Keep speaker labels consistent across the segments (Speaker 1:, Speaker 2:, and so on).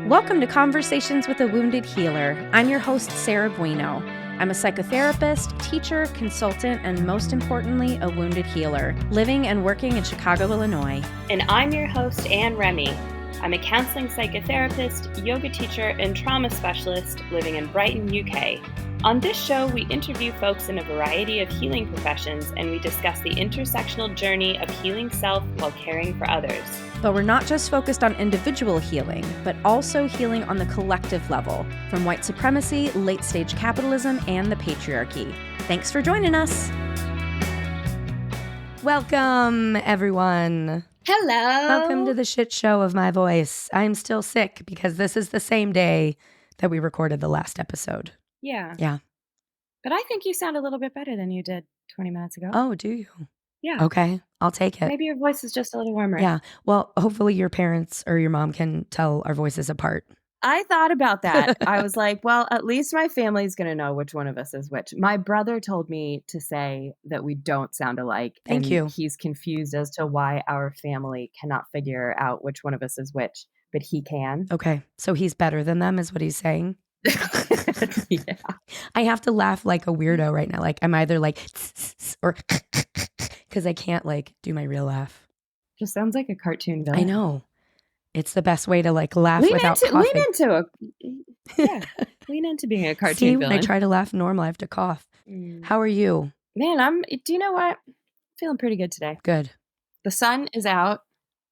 Speaker 1: Welcome to Conversations with a Wounded Healer. I'm your host, Sarah Bueno. I'm a psychotherapist, teacher, consultant, and most importantly, a wounded healer, living and working in Chicago, Illinois.
Speaker 2: And I'm your host, Anne Remy. I'm a counseling psychotherapist, yoga teacher, and trauma specialist living in Brighton, UK. On this show, we interview folks in a variety of healing professions, and we discuss the intersectional journey of healing self while caring for others.
Speaker 1: But we're not just focused on individual healing, but also healing on the collective level, from white supremacy, late-stage capitalism, and the patriarchy. Thanks for joining us.
Speaker 3: Welcome, everyone.
Speaker 2: Hello.
Speaker 3: Welcome to the shit show of my voice. I'm still sick because this is the same day that we recorded the last episode.
Speaker 2: Yeah.
Speaker 3: Yeah.
Speaker 2: But I think you sound a little bit better than you did 20 minutes ago.
Speaker 3: Oh, do you?
Speaker 2: Yeah.
Speaker 3: Okay, I'll take it.
Speaker 2: Maybe your voice is just a little warmer.
Speaker 3: Yeah. Well, hopefully your parents or your mom can tell our voices apart.
Speaker 2: I thought about that. I was like, well, at least my family's going to know which one of us is which. My brother told me to say that we don't sound alike.
Speaker 3: Thank you.
Speaker 2: He's confused as to why our family cannot figure out which one of us is which, but he can.
Speaker 3: Okay, so he's better than them is what he's saying.
Speaker 2: Yeah.
Speaker 3: I have to laugh like a weirdo right now. Like I'm either like or because I can't like do my real laugh.
Speaker 2: Just sounds like a cartoon villain.
Speaker 3: I know. It's the best way to like laugh without coughing.
Speaker 2: Lean into being a cartoon
Speaker 3: See,
Speaker 2: villain.
Speaker 3: when I try to laugh normal, I have to cough. How are you?
Speaker 2: Man, do you know what? Feeling pretty good today.
Speaker 3: Good.
Speaker 2: The sun is out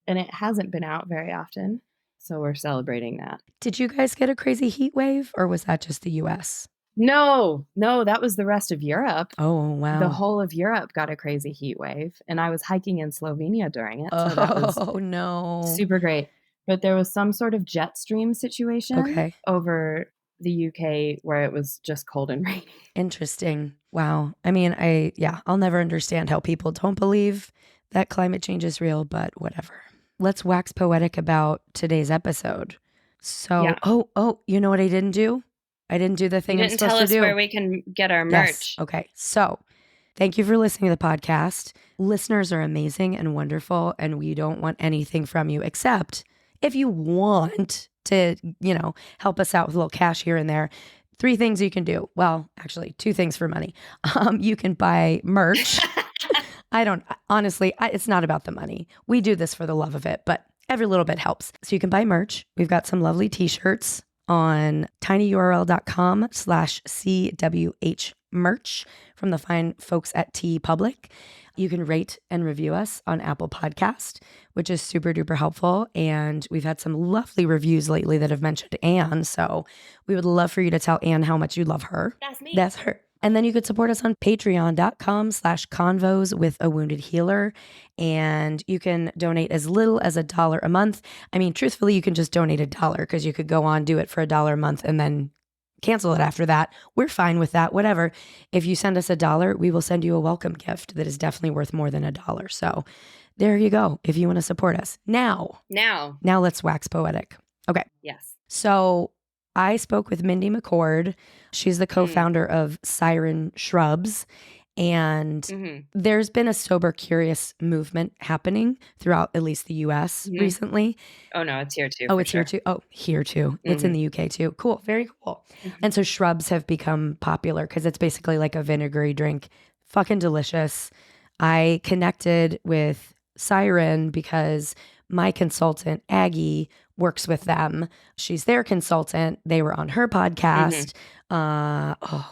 Speaker 2: and it hasn't been out very often. So we're celebrating that.
Speaker 3: Did you guys get a crazy heat wave or was that just the US?
Speaker 2: No, that was the rest of Europe.
Speaker 3: Oh, wow.
Speaker 2: The whole of Europe got a crazy heat wave. And I was hiking in Slovenia during it. So that was
Speaker 3: no.
Speaker 2: super great. But there was some sort of jet stream situation over the UK where it was just cold and rainy.
Speaker 3: Interesting. Wow. I mean, I'll never understand how people don't believe that climate change is real, but whatever. Let's wax poetic about today's episode. So, yeah. You know what I didn't do? I didn't do the thing I'm supposed to do.
Speaker 2: You didn't tell us where we can get our merch.
Speaker 3: Yes. Okay. So, thank you for listening to the podcast. Listeners are amazing and wonderful, and we don't want anything from you except if you want to, help us out with a little cash here and there. 3 things you can do. Well, actually, 2 things for money. You can buy merch. Honestly, it's not about the money. We do this for the love of it, but every little bit helps. So you can buy merch. We've got some lovely t-shirts on tinyurl.com/CWH merch from the fine folks at T Public. You can rate and review us on Apple Podcast, which is super duper helpful. And we've had some lovely reviews lately that have mentioned Anne. So we would love for you to tell Anne how much you love her.
Speaker 2: That's me.
Speaker 3: That's her. And then you could support us on patreon.com/convos with a wounded healer. And you can donate as little as $1 a month. I mean, truthfully, you can just donate $1 because you could go on, do it for $1 a month and then cancel it after that. We're fine with that, whatever. If you send us $1, we will send you a welcome gift that is definitely worth more than $1. So there you go. If you want to support us. Now let's wax poetic. Okay.
Speaker 2: Yes.
Speaker 3: So I spoke with Mindy McCord. She's the co-founder of Siren Shrubs. And there's been a sober curious movement happening throughout at least the US recently.
Speaker 2: Oh, no, it's here too.
Speaker 3: Oh, it's here too. Oh, here too. It's in the UK too. Cool. Very cool. And so shrubs have become popular because it's basically like a vinegary drink. Fucking delicious. I connected with Siren because my consultant, Aggie, works with them. She's their consultant. They were on her podcast.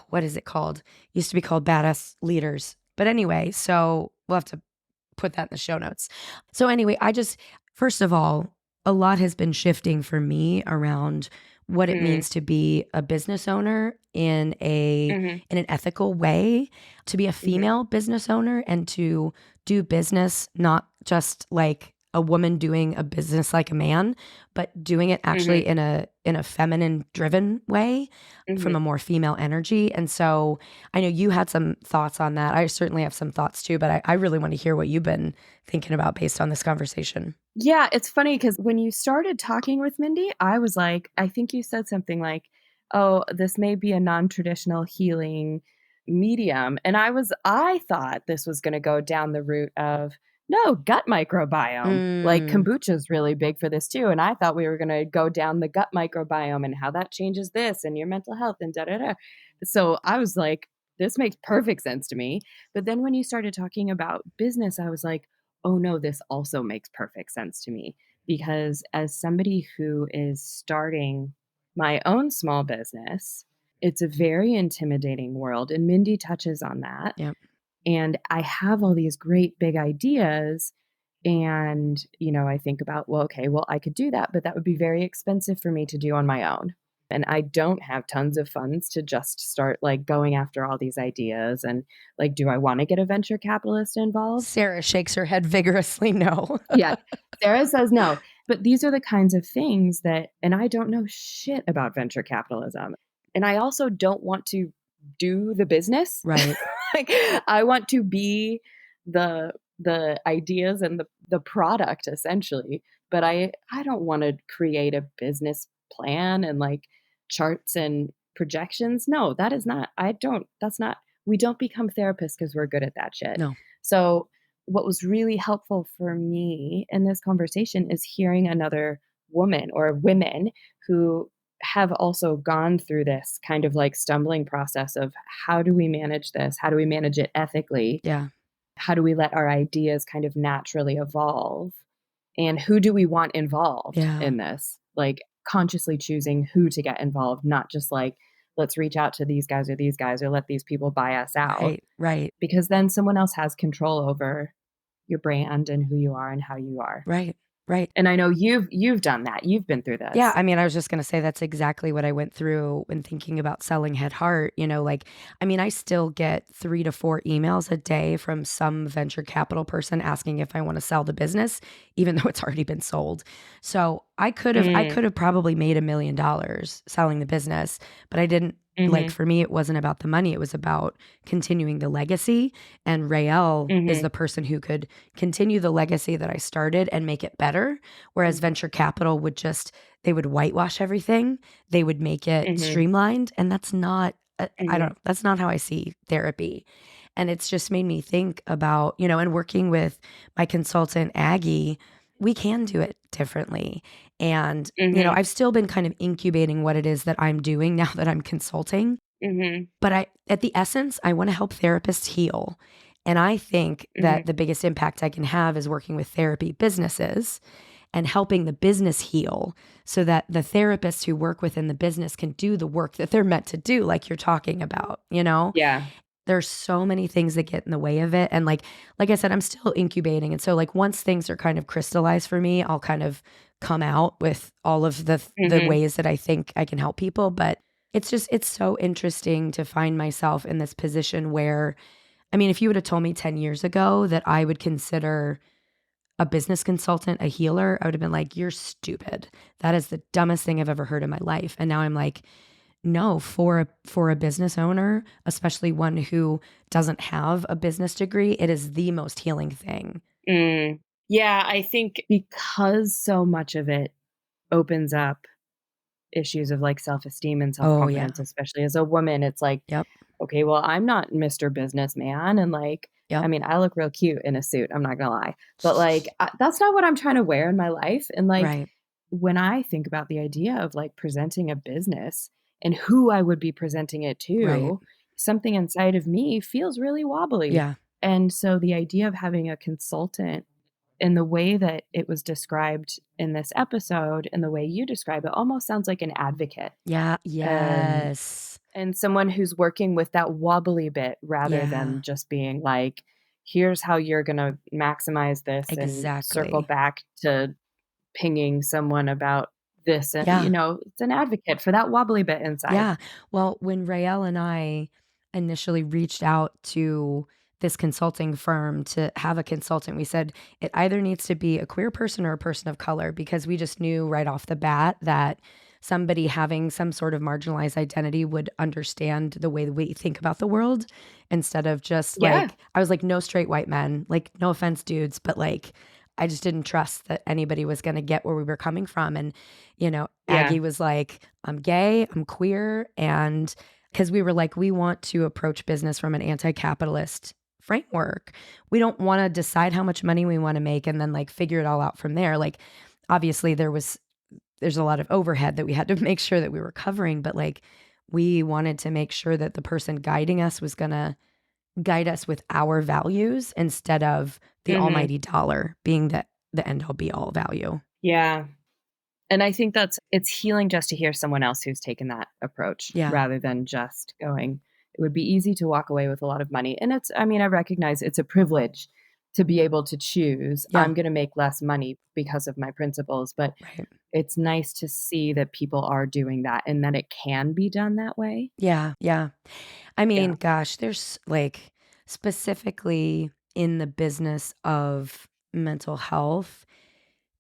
Speaker 3: What is it called? Used to be called Badass Leaders. But anyway, so we'll have to put that in the show notes. So anyway, first of all, a lot has been shifting for me around what it means to be a business owner in an ethical way, to be a female business owner and to do business, not just like a woman doing a business like a man, but doing it actually in a feminine driven way from a more female energy. And so I know you had some thoughts on that. I certainly have some thoughts too, but I really want to hear what you've been thinking about based on this conversation.
Speaker 2: Yeah, it's funny because when you started talking with Mindy, I was like, I think you said something like, oh, this may be a non-traditional healing medium. And I thought this was going to go down the route of no, gut microbiome. Like kombucha is really big for this too. And I thought we were going to go down the gut microbiome and how that changes this and your mental health and da da da. So I was like, this makes perfect sense to me. But then when you started talking about business, I was like, oh no, this also makes perfect sense to me. Because as somebody who is starting my own small business, it's a very intimidating world. And Mindy touches on that.
Speaker 3: Yep.
Speaker 2: And I have all these great big ideas. And, I think about, well, okay, well, I could do that, but that would be very expensive for me to do on my own. And I don't have tons of funds to just start like going after all these ideas. And like, do I want to get a venture capitalist involved?
Speaker 3: Sarah shakes her head vigorously no.
Speaker 2: Yeah. Sarah says no. But these are the kinds of things and I don't know shit about venture capitalism. And I also don't want to do the business.
Speaker 3: Right.
Speaker 2: Like I want to be the ideas and the product essentially. But I don't want to create a business plan and like charts and projections. No, we don't become therapists because we're good at that shit.
Speaker 3: No.
Speaker 2: So what was really helpful for me in this conversation is hearing another woman or women who have also gone through this kind of like stumbling process of how do we manage this? How do we manage it ethically?
Speaker 3: Yeah.
Speaker 2: How do we let our ideas kind of naturally evolve? And who do we want involved in this? Like consciously choosing who to get involved, not just like, let's reach out to these guys or let these people buy us out.
Speaker 3: Right.
Speaker 2: Because then someone else has control over your brand and who you are and how you are.
Speaker 3: Right.
Speaker 2: And I know you've done that. You've been through this.
Speaker 3: Yeah. I mean, I was just going to say that's exactly what I went through when thinking about selling Head Heart. I still get 3 to 4 emails a day from some venture capital person asking if I want to sell the business, even though it's already been sold. So I could have probably made $1 million selling the business, but I didn't. Like for me, it wasn't about the money. It was about continuing the legacy. And Rael is the person who could continue the legacy that I started and make it better. Whereas venture capital they would whitewash everything. They would make it streamlined. And that's not, that's not how I see therapy. And it's just made me think about, and working with my consultant, Aggie, we can do it differently. And, I've still been kind of incubating what it is that I'm doing now that I'm consulting. But at the essence, I want to help therapists heal. And I think that the biggest impact I can have is working with therapy businesses and helping the business heal so that the therapists who work within the business can do the work that they're meant to do, like you're talking about,
Speaker 2: Yeah.
Speaker 3: There's so many things that get in the way of it. And like I said, I'm still incubating. And so like once things are kind of crystallized for me, I'll kind of come out with all of the ways that I think I can help people. But it's so interesting to find myself in this position where, if you would have told me 10 years ago that I would consider a business consultant a healer, I would have been like, you're stupid. That is the dumbest thing I've ever heard in my life. And now I'm like, no, for a business owner, especially one who doesn't have a business degree, it is the most healing thing.
Speaker 2: Yeah, I think because so much of it opens up issues of like self-esteem and self-confidence, especially as a woman, it's like, okay, well, I'm not Mr. Businessman. And like, I look real cute in a suit. I'm not gonna lie, but like, that's not what I'm trying to wear in my life. And like, when I think about the idea of like presenting a business and who I would be presenting it to, something inside of me feels really wobbly.
Speaker 3: Yeah.
Speaker 2: And so the idea of having a consultant in the way that it was described in this episode and the way you describe it almost sounds like an advocate.
Speaker 3: Yeah. Yes.
Speaker 2: And someone who's working with that wobbly bit rather than just being like, here's how you're going to maximize this and circle back to pinging someone about this. And, it's an advocate for that wobbly bit inside.
Speaker 3: Yeah. Well, when Rael and I initially reached out to this consulting firm to have a consultant, we said it either needs to be a queer person or a person of color, because we just knew right off the bat that somebody having some sort of marginalized identity would understand the way that we think about the world instead of just like, I was like, no straight white men, like no offense dudes, but like, I just didn't trust that anybody was going to get where we were coming from. And, Aggie was like, I'm gay, I'm queer. And because we were like, we want to approach business from an anti-capitalist framework. We don't want to decide how much money we want to make and then like figure it all out from there. Like obviously there's a lot of overhead that we had to make sure that we were covering, but like we wanted to make sure that the person guiding us was going to guide us with our values instead of the almighty dollar being the end all be all value.
Speaker 2: Yeah. And I think it's healing just to hear someone else who's taken that approach rather than just going, it would be easy to walk away with a lot of money. And I recognize it's a privilege to be able to choose, I'm going to make less money because of my principles, but it's nice to see that people are doing that and that it can be done that way.
Speaker 3: Yeah. Yeah. I mean, gosh, there's like specifically in the business of mental health,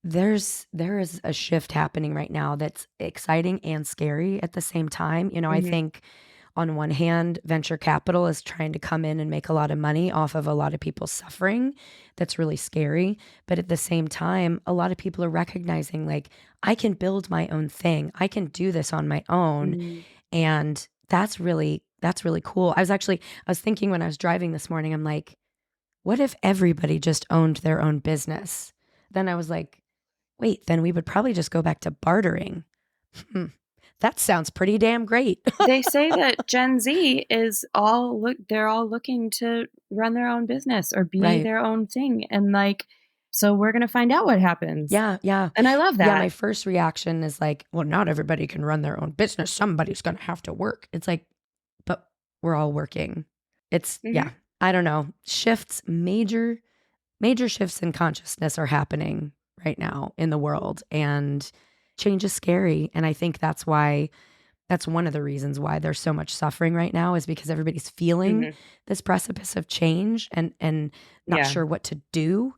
Speaker 3: there is a shift happening right now that's exciting and scary at the same time. You know, I think on one hand, venture capital is trying to come in and make a lot of money off of a lot of people's suffering. That's really scary. But at the same time, a lot of people are recognizing like, I can build my own thing. I can do this on my own. And that's really cool. I was thinking when I was driving this morning, I'm like, what if everybody just owned their own business? Then I was like, wait, then we would probably just go back to bartering. That sounds pretty damn great.
Speaker 2: They say that Gen Z is they're all looking to run their own business or be their own thing. And like, so we're going to find out what happens.
Speaker 3: Yeah. Yeah.
Speaker 2: And I love that.
Speaker 3: Yeah. My first reaction is like, well, not everybody can run their own business. Somebody's going to have to work. It's like, but we're all working. It's I don't know. Major shifts in consciousness are happening right now in the world, and change is scary. And I think that's one of the reasons why there's so much suffering right now is because everybody's feeling this precipice of change and not sure what to do.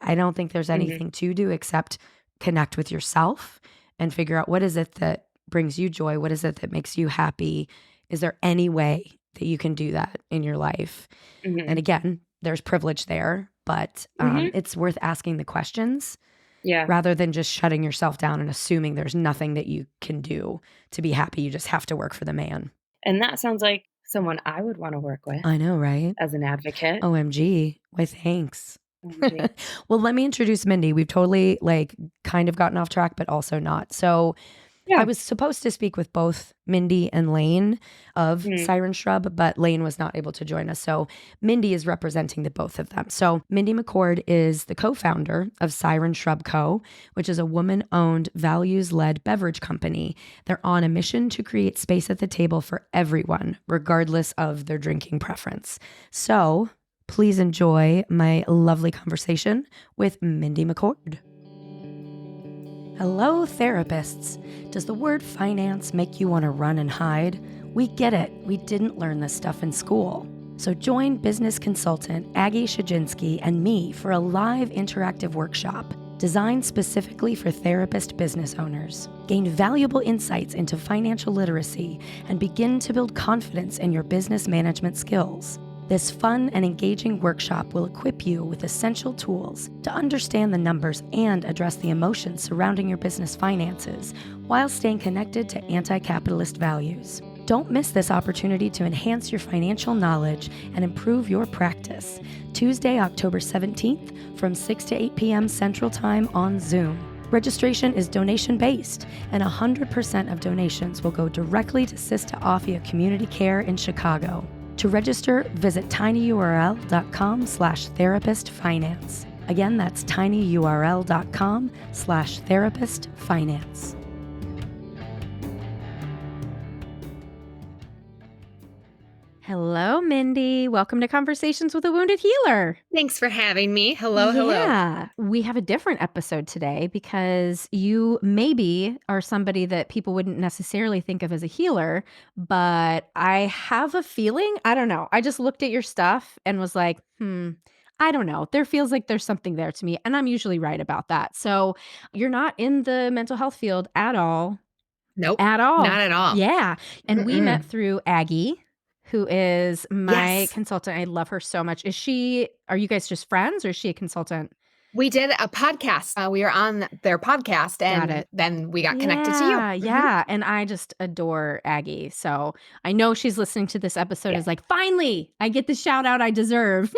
Speaker 3: I don't think there's anything to do except connect with yourself and figure out what is it that brings you joy? What is it that makes you happy? Is there any way that you can do that in your life? And again, there's privilege there, but it's worth asking the questions.
Speaker 2: Yeah.
Speaker 3: Rather than just shutting yourself down and assuming there's nothing that you can do to be happy. You just have to work for the man.
Speaker 2: And that sounds like someone I would want to work with.
Speaker 3: I know, right?
Speaker 2: As an advocate.
Speaker 3: OMG. Why, thanks.
Speaker 2: OMG.
Speaker 3: Well, let me introduce Mindy. We've totally kind of gotten off track, but also not. So I was supposed to speak with both Mindy and Layne of Siren Shrub, but Layne was not able to join us. So Mindy is representing the both of them. So Mindy McCord is the co-founder of Siren Shrub Co, which is a woman-owned, values-led beverage company. They're on a mission to create space at the table for everyone, regardless of their drinking preference. So please enjoy my lovely conversation with Mindy McCord. Hello, therapists. Does the word finance make you want to run and hide? We get it. We didn't learn this stuff in school. So join business consultant Aggie Shajinsky and me for a live interactive workshop designed specifically for therapist business owners. Gain valuable insights into financial literacy and begin to build confidence in your business management skills. This fun and engaging workshop will equip you with essential tools to understand the numbers and address the emotions surrounding your business finances while staying connected to anti-capitalist values. Don't miss this opportunity to enhance your financial knowledge and improve your practice. Tuesday, October 17th from 6 to 8 p.m. Central Time on Zoom. Registration is donation-based, and 100% of donations will go directly to Sister Offia Community Care in Chicago. To register, visit tinyurl.com/therapistfinance. Again, that's tinyurl.com/therapistfinance.
Speaker 1: Hello, Mindy. Welcome to Conversations with a Wounded Healer.
Speaker 2: Thanks for having me. Hello.
Speaker 1: Yeah, we have a different episode today because you maybe are somebody that people wouldn't necessarily think of as a healer, but I have a feeling, I don't know. I just looked at your stuff and was like, I don't know. There feels like there's something there to me, and I'm usually right about that. So you're not in the mental health field at all.
Speaker 2: Nope.
Speaker 1: At all.
Speaker 2: Not at all.
Speaker 1: Yeah. And we met through Aggie, who is my consultant. I love her so much. Are you guys just friends or is she a consultant?
Speaker 4: We did a podcast. We were on their podcast, and then we got connected to you.
Speaker 1: Yeah. And I just adore Aggie. So I know she's listening to this episode is like, finally, I get the shout out I deserve.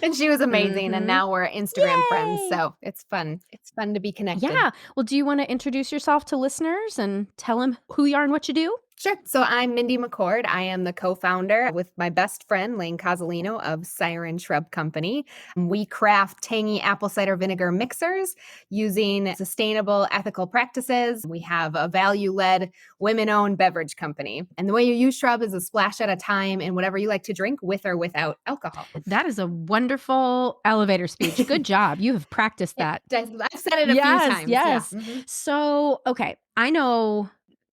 Speaker 4: And she was amazing. And now we're Instagram friends. So it's fun. It's fun to be connected.
Speaker 1: Yeah. Well, do you want to introduce yourself to listeners and tell them who you are and what you do?
Speaker 4: Sure. So I'm Mindy McCord. I am the co-founder with my best friend, Layne Cozzolino of Siren Shrub Co. We craft tangy apple cider vinegar mixers using sustainable, ethical practices. We have a value-led, women-owned beverage company. And the way you use shrub is a splash at a time in whatever you like to drink with or without alcohol.
Speaker 1: That is a wonderful elevator speech. Good job. You have practiced that.
Speaker 4: I've said it a few times.
Speaker 1: Yes.
Speaker 4: Yeah.
Speaker 1: So, okay. I know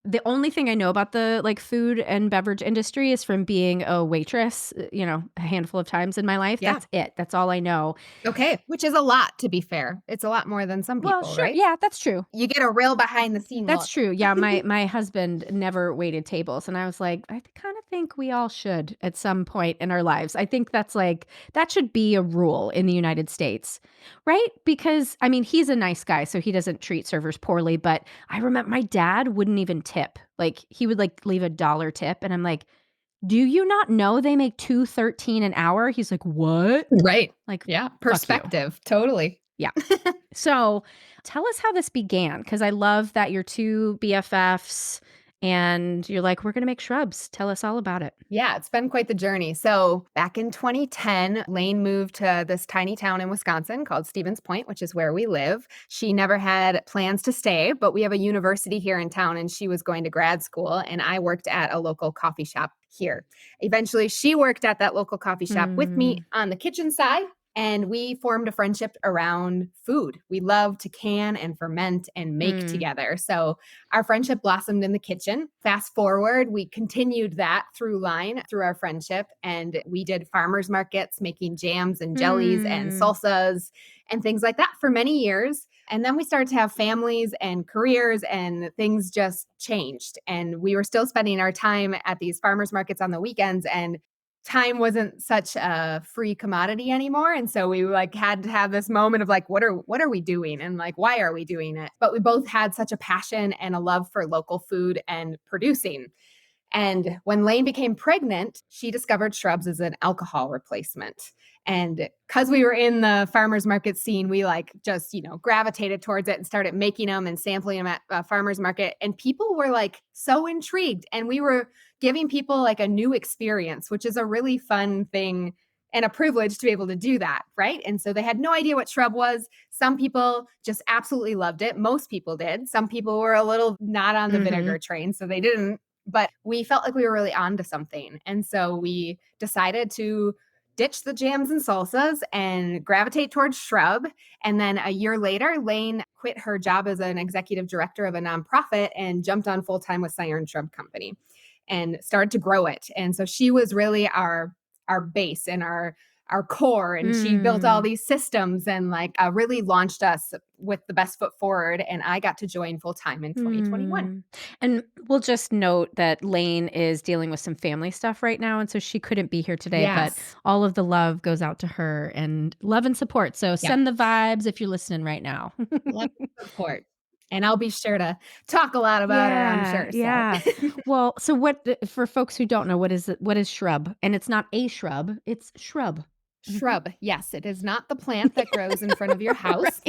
Speaker 1: the only thing I know about the like food and beverage industry is from being a waitress, a handful of times in my life.
Speaker 4: Yeah.
Speaker 1: That's it. That's all I know.
Speaker 4: Okay. Which is a lot, to be fair. It's a lot more than some people,
Speaker 1: Well, sure.
Speaker 4: right?
Speaker 1: Yeah, that's true.
Speaker 4: You get a real behind the scenes.
Speaker 1: That's true. Yeah. My husband never waited tables. And I was like, I kind of think we all should at some point in our lives. I think that should be a rule in the United States, right? Because I mean, he's a nice guy, so he doesn't treat servers poorly. But I remember my dad wouldn't even tip. Like he would like leave $1 tip. And I'm like, do you not know they make $2.13 an hour? He's like, what?
Speaker 4: Right.
Speaker 1: Like,
Speaker 4: yeah. Perspective. Totally.
Speaker 1: Yeah. So tell us how this began, because I love that you're two BFFs and you're like, we're going to make shrubs. Tell us all about it.
Speaker 4: Yeah, it's been quite the journey. So back in 2010, Layne moved to this tiny town in Wisconsin called Stevens Point, which is where we live. She never had plans to stay, but we have a university here in town and she was going to grad school and I worked at a local coffee shop here. Eventually, she worked at that local coffee shop with me on the kitchen side. And we formed a friendship around food. We love to can and ferment and make together. So our friendship blossomed in the kitchen. Fast forward, we continued that through line through our friendship. And we did farmers markets, making jams and jellies and salsas and things like that for many years. And then we started to have families and careers and things just changed. And we were still spending our time at these farmers markets on the weekends, and time wasn't such a free commodity anymore. And so we like had to have this moment of like, what are we doing? And like, why are we doing it? But we both had such a passion and a love for local food and producing. And when Layne became pregnant, she discovered shrubs as an alcohol replacement. And because we were in the farmers market scene, we like just, gravitated towards it and started making them and sampling them at a farmers market. And people were like so intrigued. And we were giving people like a new experience, which is a really fun thing and a privilege to be able to do that, right? And so they had no idea what shrub was. Some people just absolutely loved it. Most people did. Some people were a little not on the vinegar train, so they didn't. But we felt like we were really onto something. And so we decided to ditch the jams and salsas and gravitate towards shrub. And then a year later, Layne quit her job as an executive director of a nonprofit and jumped on full-time with Siren Shrub Company and started to grow it. And so she was really our base and our core. And she built all these systems and like really launched us with the best foot forward. And I got to join full time in 2021.
Speaker 1: And we'll just note that Layne is dealing with some family stuff right now. And so she couldn't be here today, but all of the love goes out to her and love and support. So send the vibes if you're listening right now.
Speaker 4: Love and support. And I'll be sure to talk a lot about her, I'm sure. So.
Speaker 1: Yeah. Well, so what, for folks who don't know, what is shrub? And it's not a shrub, it's shrub.
Speaker 4: Shrub. Yes, it is not the plant that grows in front of your house,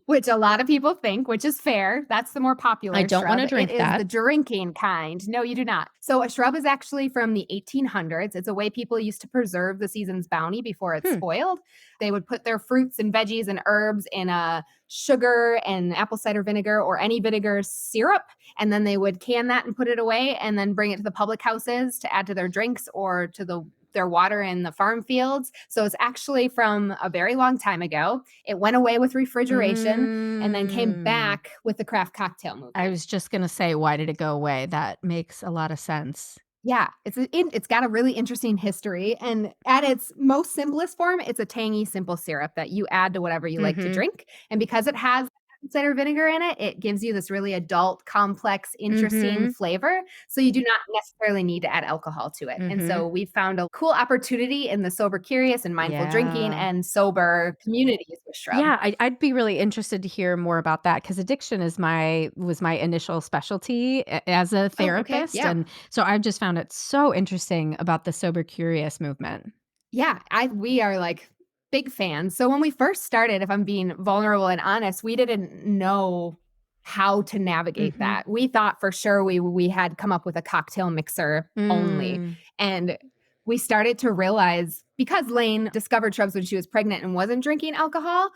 Speaker 4: which a lot of people think, which is fair. That's the more popular
Speaker 1: I don't want to drink
Speaker 4: it
Speaker 1: that.
Speaker 4: Is the drinking kind. No, you do not. So a shrub is actually from the 1800s. It's a way people used to preserve the season's bounty before it's spoiled. They would put their fruits and veggies and herbs in a sugar and apple cider vinegar or any vinegar syrup. And then they would can that and put it away and then bring it to the public houses to add to their drinks or to their water in the farm fields. So it's actually from a very long time ago. It went away with refrigeration and then came back with the craft cocktail movement.
Speaker 1: I was just going to say, why did it go away? That makes a lot of sense.
Speaker 4: Yeah, it's got a really interesting history. And at its most simplest form, it's a tangy, simple syrup that you add to whatever you like to drink. And because it has cider vinegar in it, it gives you this really adult, complex, interesting flavor. So you do not necessarily need to add alcohol to it. And so we found a cool opportunity in the sober curious and mindful drinking and sober communities with Shrub.
Speaker 1: Yeah, I'd be really interested to hear more about that because addiction was my initial specialty as a therapist,
Speaker 4: yeah.
Speaker 1: and so I've just found it so interesting about the sober curious movement.
Speaker 4: Yeah, we are like big fans. So when we first started, if I'm being vulnerable and honest, we didn't know how to navigate that. We thought for sure we had come up with a cocktail mixer only. And we started to realize because Layne discovered Shrubs when she was pregnant and wasn't drinking alcohol,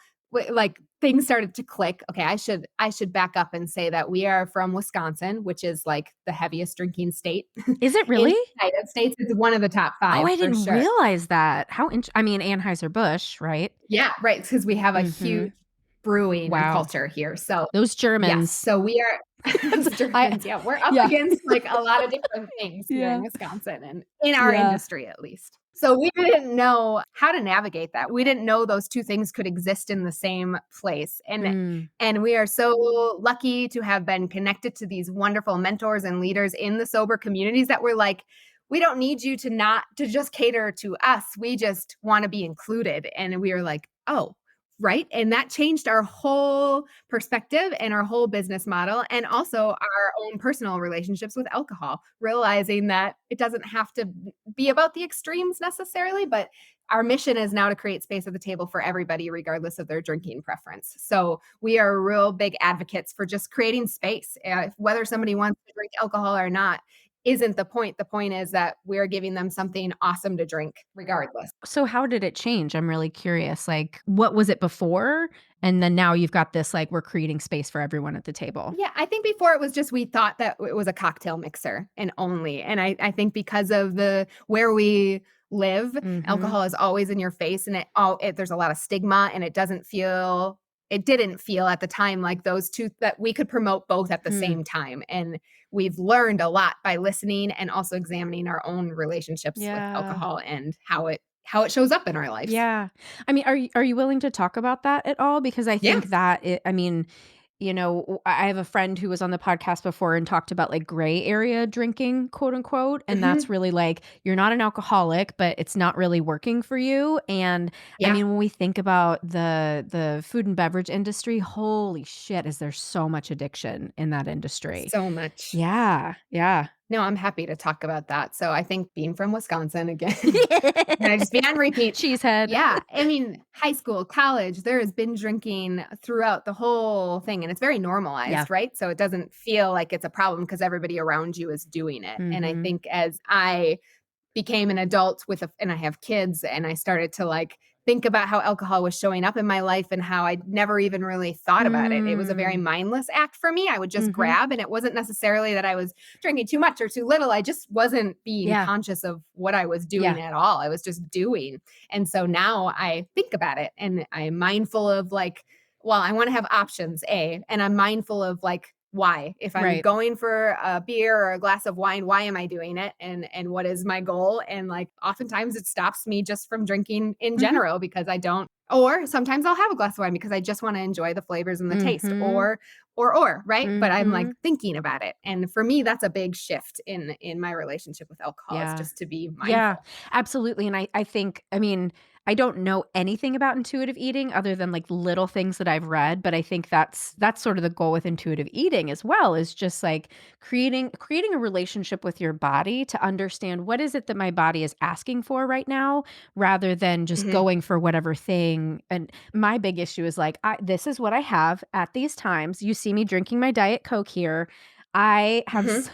Speaker 4: like things started to click. Okay, I should back up and say that we are from Wisconsin, which is like the heaviest drinking state.
Speaker 1: Is it really?
Speaker 4: In the United States, it's one of the top 5.
Speaker 1: Oh, I didn't
Speaker 4: sure.
Speaker 1: realize that. I mean, Anheuser-Busch, right?
Speaker 4: Yeah, right. Because we have a huge brewing culture here. So
Speaker 1: those Germans.
Speaker 4: Yes, so we are Germans. We're up against like a lot of different things here in Wisconsin and in our industry at least. So we didn't know how to navigate that. We didn't know those two things could exist in the same place. And we are so lucky to have been connected to these wonderful mentors and leaders in the sober communities that we're like, we don't need you to just cater to us. We just want to be included. And we are like, oh, right. And that changed our whole perspective and our whole business model, and also our own personal relationships with alcohol, realizing that it doesn't have to be about the extremes necessarily, but our mission is now to create space at the table for everybody, regardless of their drinking preference. So we are real big advocates for just creating space. Whether somebody wants to drink alcohol or not isn't the point. The point is that we're giving them something awesome to drink regardless.
Speaker 1: So how did it change? I'm really curious. Like, what was it before? And then now you've got this, like, we're creating space for everyone at the table.
Speaker 4: Yeah, I think before it was just we thought that it was a cocktail mixer and only. And I think because of where we live, alcohol is always in your face, and there's a lot of stigma, and it didn't feel at the time like those two, that we could promote both at the same time. And we've learned a lot by listening and also examining our own relationships with alcohol and how it shows up in our life.
Speaker 1: Yeah. I mean, are you willing to talk about that at all? Because I think that I have a friend who was on the podcast before and talked about like gray area drinking, quote unquote. And that's really like, you're not an alcoholic, but it's not really working for you. And I mean, when we think about the food and beverage industry, holy shit, is there so much addiction in that industry?
Speaker 4: So much.
Speaker 1: Yeah. Yeah.
Speaker 4: No, I'm happy to talk about that. So I think being from Wisconsin again, and I just be on repeat.
Speaker 1: Cheesehead.
Speaker 4: Yeah. I mean, high school, college, there has been drinking throughout the whole thing, and it's very normalized, right? So it doesn't feel like it's a problem because everybody around you is doing it. And I think as I became an adult and I have kids, and I started to like think about how alcohol was showing up in my life and how I never even really thought about it. It was a very mindless act for me. I would just grab, and it wasn't necessarily that I was drinking too much or too little. I just wasn't being conscious of what I was doing at all. I was just doing. And so now I think about it, and I'm mindful of like, well, I want to have options, and I'm mindful of like, why? If I'm going for a beer or a glass of wine, why am I doing it? And what is my goal? And like, oftentimes it stops me just from drinking in general because I don't, or sometimes I'll have a glass of wine because I just want to enjoy the flavors and the taste or, right? But I'm like thinking about it. And for me, that's a big shift in my relationship with alcohol is just to be mindful.
Speaker 1: Yeah, absolutely. And I think, I mean, I don't know anything about intuitive eating other than like little things that I've read, but I think that's sort of the goal with intuitive eating as well, is just like creating a relationship with your body to understand what is it that my body is asking for right now, rather than just going for whatever thing. And my big issue is like, this is what I have at these times. You see me drinking my Diet Coke here. I have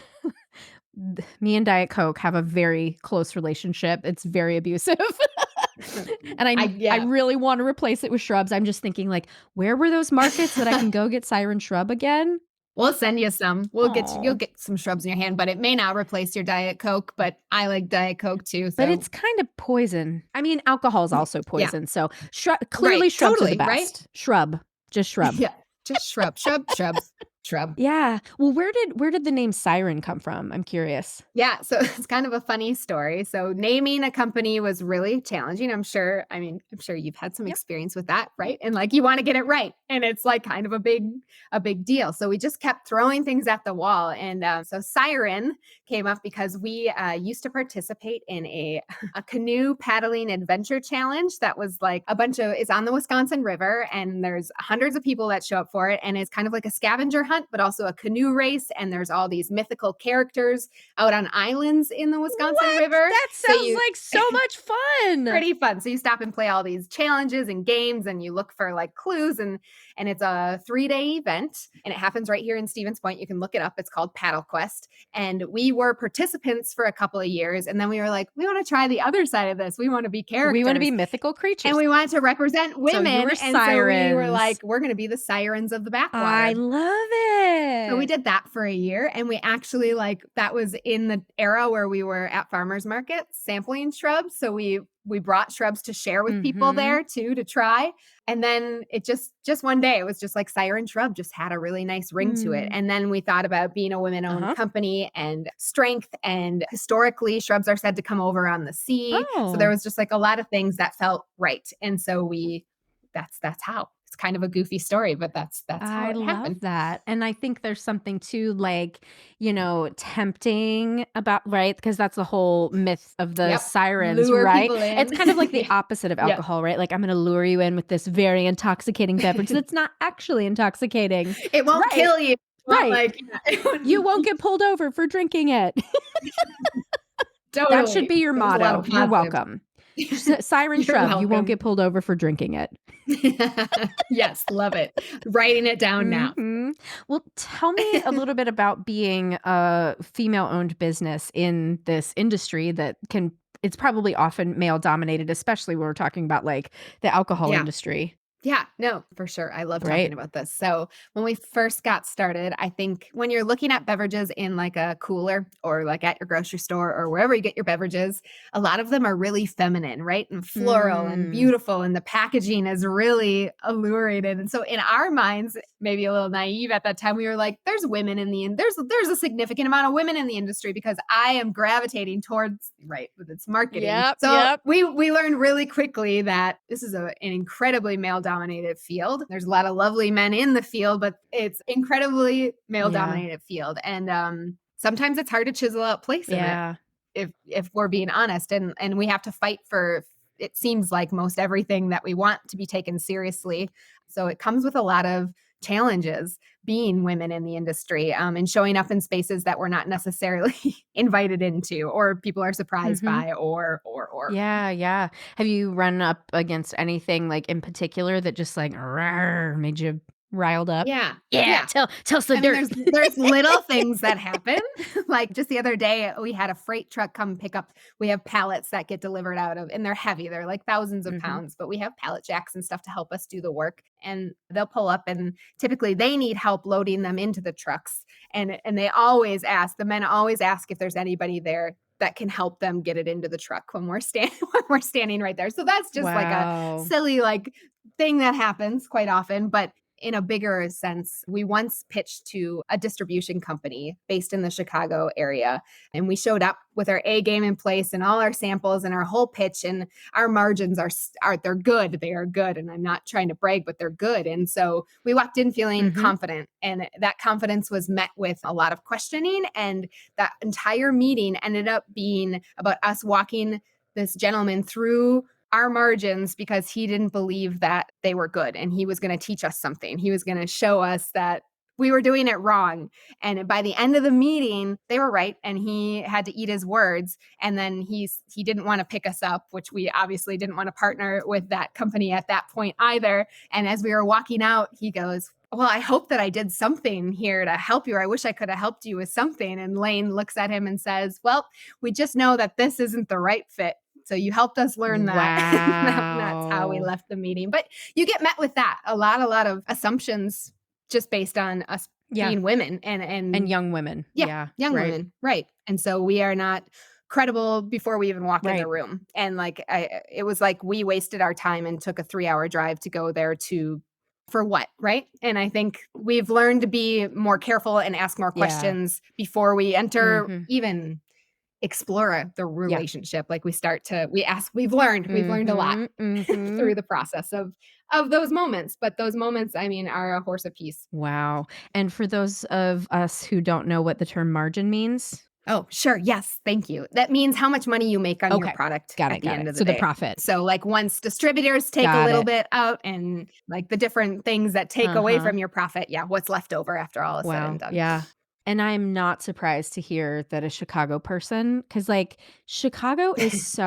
Speaker 1: me and Diet Coke have a very close relationship. It's very abusive. And I really want to replace it with Shrubs. I'm just thinking like, where were those markets that I can go get Siren Shrub again?
Speaker 4: We'll send you some. You'll get some Shrubs in your hand, but it may not replace your Diet Coke, but I like Diet Coke too. So.
Speaker 1: But it's kind of poison. I mean, alcohol is also poison. So clearly Shrubs are the best.
Speaker 4: Right?
Speaker 1: Shrub. Just Shrub.
Speaker 4: Yeah. Just Shrubs. shrub.
Speaker 3: Yeah. Well, where did the name Siren come from? I'm curious.
Speaker 4: Yeah, so it's kind of a funny story. So naming a company was really challenging. I'm sure you've had some
Speaker 3: Yep.
Speaker 4: experience with that, right? And like you want to get it right, and it's like kind of a big deal. So we just kept throwing things at the wall, and so Siren came up because we used to participate in a canoe paddling adventure challenge that was like it's on the Wisconsin River, and there's hundreds of people that show up for it, and it's kind of like a scavenger hunt, but also a canoe race, and there's all these mythical characters out on islands in the Wisconsin River.
Speaker 3: That sounds like so much fun.
Speaker 4: Pretty fun. So you stop and play all these challenges and games, and you look for like clues, and it's a 3-day event, and it happens right here in Stevens Point. You can look it up. It's called Paddle Quest. And we were participants for a couple of years, and then we were like, we want to try the other side of this. We want to be characters.
Speaker 3: We want to be mythical creatures.
Speaker 4: And we wanted to represent women.
Speaker 3: So you were
Speaker 4: and
Speaker 3: sirens.
Speaker 4: so we were like, we're going to be the sirens of the backwater.
Speaker 3: I love it.
Speaker 4: So we did that for a year, and we actually that was in the era where we were at farmers markets sampling shrubs. So we brought shrubs to share with people there too, to try. And then it just one day, it was just like Siren Shrub just had a really nice ring to it. And then we thought about being a women-owned company and strength. And historically, shrubs are said to come over on the sea. So there was just like a lot of things that felt right. And so that's how. It's kind of a goofy story, but that's how
Speaker 3: I
Speaker 4: it
Speaker 3: love
Speaker 4: happened.
Speaker 3: that. And I think there's something too, like, tempting about, right? Because that's the whole myth of the sirens,
Speaker 4: Lure
Speaker 3: right?
Speaker 4: people in.
Speaker 3: It's kind of like the opposite of alcohol, right? Like, I'm going to lure you in with this very intoxicating beverage that's not actually intoxicating.
Speaker 4: It won't kill you.
Speaker 3: Right. You won't get pulled over for drinking it.
Speaker 4: Totally.
Speaker 3: That should be your motto. You're welcome. Siren Shrub,
Speaker 4: welcome.
Speaker 3: You won't get pulled over for drinking it.
Speaker 4: Yes, love it. Writing it down now.
Speaker 3: Well, tell me a little bit about being a female-owned business in this industry that it's probably often male-dominated, especially when we're talking about like the alcohol industry.
Speaker 4: Yeah, no, for sure. I love talking about this. So when we first got started, I think when you're looking at beverages in like a cooler or like at your grocery store or wherever you get your beverages, a lot of them are really feminine, right? And floral and beautiful. And the packaging is really alluring. And so in our minds, maybe a little naive at that time, we were like, there's women in the there's a significant amount of women in the industry because I am gravitating towards, right, with its marketing. We learned really quickly that this is an incredibly male-dominated field. There's a lot of lovely men in the field, but it's incredibly male-dominated field. And sometimes it's hard to chisel out place in it, if we're being honest. And we have to fight for, it seems like, most everything that we want to be taken seriously. So it comes with a lot of challenges being women in the industry, and showing up in spaces that we're not necessarily invited into or people are surprised by or.
Speaker 3: Yeah. Have you run up against anything like in particular that just like made you riled up?
Speaker 4: Yeah.
Speaker 3: Tell us the dirt.
Speaker 4: There's little things that happen. Like just the other day, we had a freight truck come pick up. We have pallets that get delivered out of, and they're heavy. They're like thousands of pounds, but we have pallet jacks and stuff to help us do the work. And they'll pull up, and typically they need help loading them into the trucks. And they always ask, the men always ask if there's anybody there that can help them get it into the truck when we're standing right there. So that's just like a silly like thing that happens quite often. But in a bigger sense, we once pitched to a distribution company based in the Chicago area, and we showed up with our A game in place and all our samples and our whole pitch, and our margins they're good. They are good. And I'm not trying to brag, but they're good. And so we walked in feeling confident, and that confidence was met with a lot of questioning. And that entire meeting ended up being about us walking this gentleman through our margins because he didn't believe that they were good, and he was going to teach us something. He was going to show us that we were doing it wrong. And by the end of the meeting, they were right, and he had to eat his words. And then he didn't want to pick us up, which we obviously didn't want to partner with that company at that point either. And as we were walking out, he goes, well, I hope that I did something here to help you, or I wish I could have helped you with something. And Layne looks at him and says, well, we just know that this isn't the right fit. So you helped us learn that.
Speaker 3: Wow.
Speaker 4: That's how we left the meeting. But you get met with that. A lot of assumptions just based on us being women and
Speaker 3: young women.
Speaker 4: Young women. Right. And so we are not credible before we even walk in the room. And like, it was like we wasted our time and took a 3-hour drive to go there to for what, right? And I think we've learned to be more careful and ask more questions before we enter, even explore the relationship. Like we've learned a lot through the process of those moments. But those moments, I mean, are a horse apiece.
Speaker 1: Wow. And for those of us who don't know what the term margin means.
Speaker 4: Oh, sure. Yes. Thank you. That means how much money you make on your product at the end of the day.
Speaker 1: So the profit.
Speaker 4: So like once distributors take a little bit out and like the different things that take away from your profit. Yeah. What's left over after all is said and done.
Speaker 1: Yeah. And I'm not surprised to hear that a Chicago person, because like Chicago is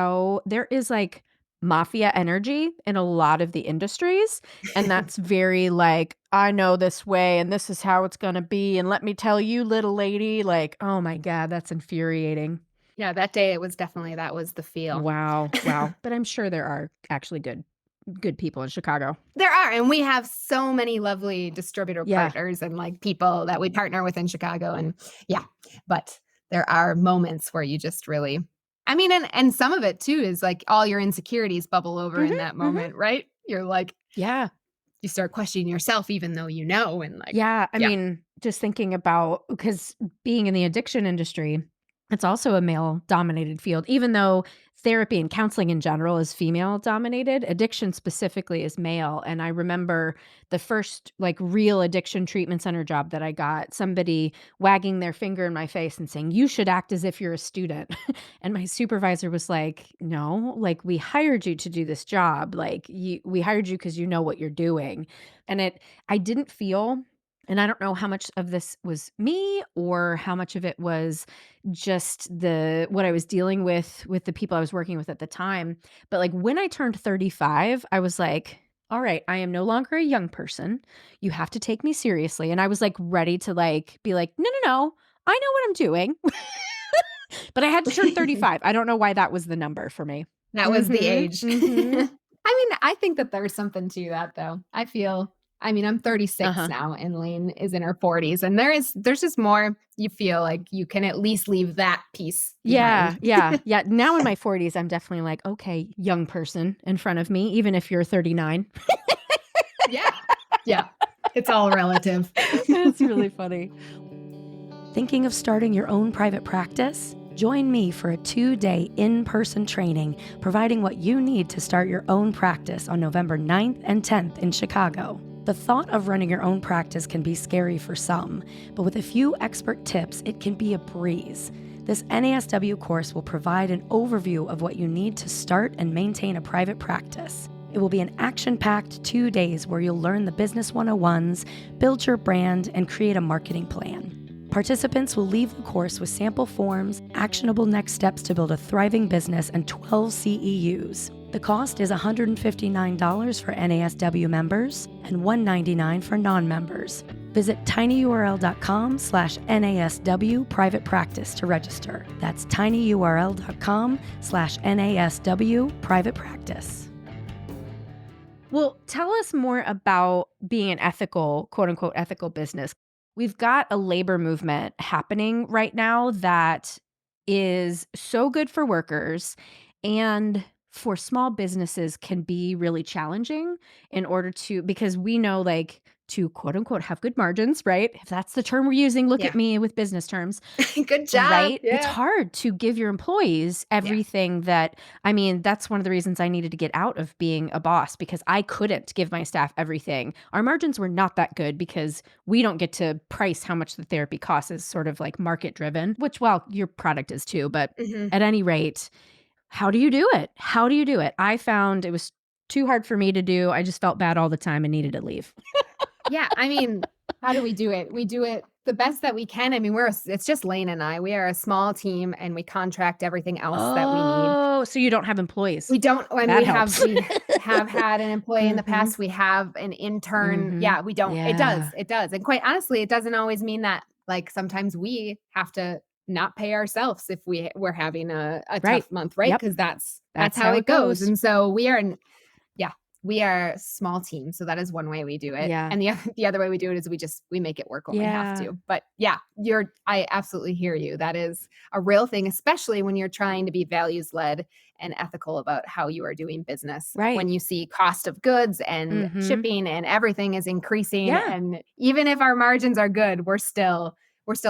Speaker 1: there is like mafia energy in a lot of the industries. And that's very like, I know this way and this is how it's going to be. And let me tell you, little lady, like, oh my God, that's infuriating.
Speaker 4: Yeah, that day it was definitely, that was the feel.
Speaker 1: Wow. But I'm sure there are actually good people in Chicago.
Speaker 4: There are, and we have so many lovely distributor partners and like people that we partner with in Chicago. And but there are moments where you just really, I mean, and some of it too is like all your insecurities bubble over in that moment, right? You're like, you start questioning yourself even though you know, and like,
Speaker 1: I mean, just thinking about, because being in the addiction industry, it's also a male dominated field, even though therapy and counseling in general is female dominated, addiction specifically is male. And I remember the first like real addiction treatment center job that I got, somebody wagging their finger in my face and saying, you should act as if you're a student. And my supervisor was like, no, like we hired you to do this job. Like we hired you because you know what you're doing. And I didn't feel, and I don't know how much of this was me or how much of it was just what I was dealing with the people I was working with at the time. But like when I turned 35, I was like, all right, I am no longer a young person. You have to take me seriously. And I was like ready to like be like, no, I know what I'm doing. But I had to turn 35. I don't know why that was the number for me.
Speaker 4: That was the age. I mean, I think that there's something to that though. I mean, I'm 36 now and Layne is in her 40s, and there's just more you feel like you can at least leave that piece behind.
Speaker 1: Yeah. Now in my 40s, I'm definitely like, okay, young person in front of me, even if you're 39.
Speaker 4: Yeah. It's all relative.
Speaker 1: It's really funny.
Speaker 3: Thinking of starting your own private practice? Join me for a 2-day in-person training providing what you need to start your own practice on November 9th and 10th in Chicago. The thought of running your own practice can be scary for some, but with a few expert tips, it can be a breeze. This NASW course will provide an overview of what you need to start and maintain a private practice. It will be an action-packed 2 days where you'll learn the business 101s, build your brand, and create a marketing plan. Participants will leave the course with sample forms, actionable next steps to build a thriving business, and 12 CEUs. The cost is $159 for NASW members and $199 for non-members. Visit tinyurl.com/NASW private practice to register. That's tinyurl.com/NASW private practice.
Speaker 1: Well, tell us more about being an ethical, quote unquote, ethical business. We've got a labor movement happening right now that is so good for workers and for small businesses can be really challenging in order to, because we know like to quote unquote have good margins, right? If that's the term we're using, look at me with business terms.
Speaker 4: Good job.
Speaker 1: Right?
Speaker 4: Yeah.
Speaker 1: It's hard to give your employees everything that, I mean, that's one of the reasons I needed to get out of being a boss because I couldn't give my staff everything. Our margins were not that good because we don't get to price how much the therapy costs is sort of like market driven, which, well, your product is too. But at any rate, how do you do it? I found it was too hard for me to do. I just felt bad all the time and needed to leave.
Speaker 4: Yeah. I mean, how do we do it? We do it the best that we can. I mean, it's just Layne and I. We are a small team and we contract everything else that we need.
Speaker 1: Oh, so you don't have employees.
Speaker 4: We don't. And
Speaker 1: that
Speaker 4: we
Speaker 1: helps.
Speaker 4: we have had an employee in the past. We have an intern. Yeah, we don't.
Speaker 1: Yeah.
Speaker 4: It does. And quite honestly, it doesn't always mean that like sometimes we have to not pay ourselves if we're having a tough month, right? Because that's how it goes. And so we are We are a small team, so that is one way we do it.
Speaker 3: Yeah.
Speaker 4: And the other way we do it is we make it work when we have
Speaker 3: Yeah.
Speaker 4: to. But yeah, I absolutely hear you. That is a real thing, especially when you're trying to be values led and ethical about how you are doing business.
Speaker 3: Right.
Speaker 4: When you see cost of goods and
Speaker 3: Mhm.
Speaker 4: shipping and everything is increasing,
Speaker 3: Yeah.
Speaker 4: and even if our margins are good, we're still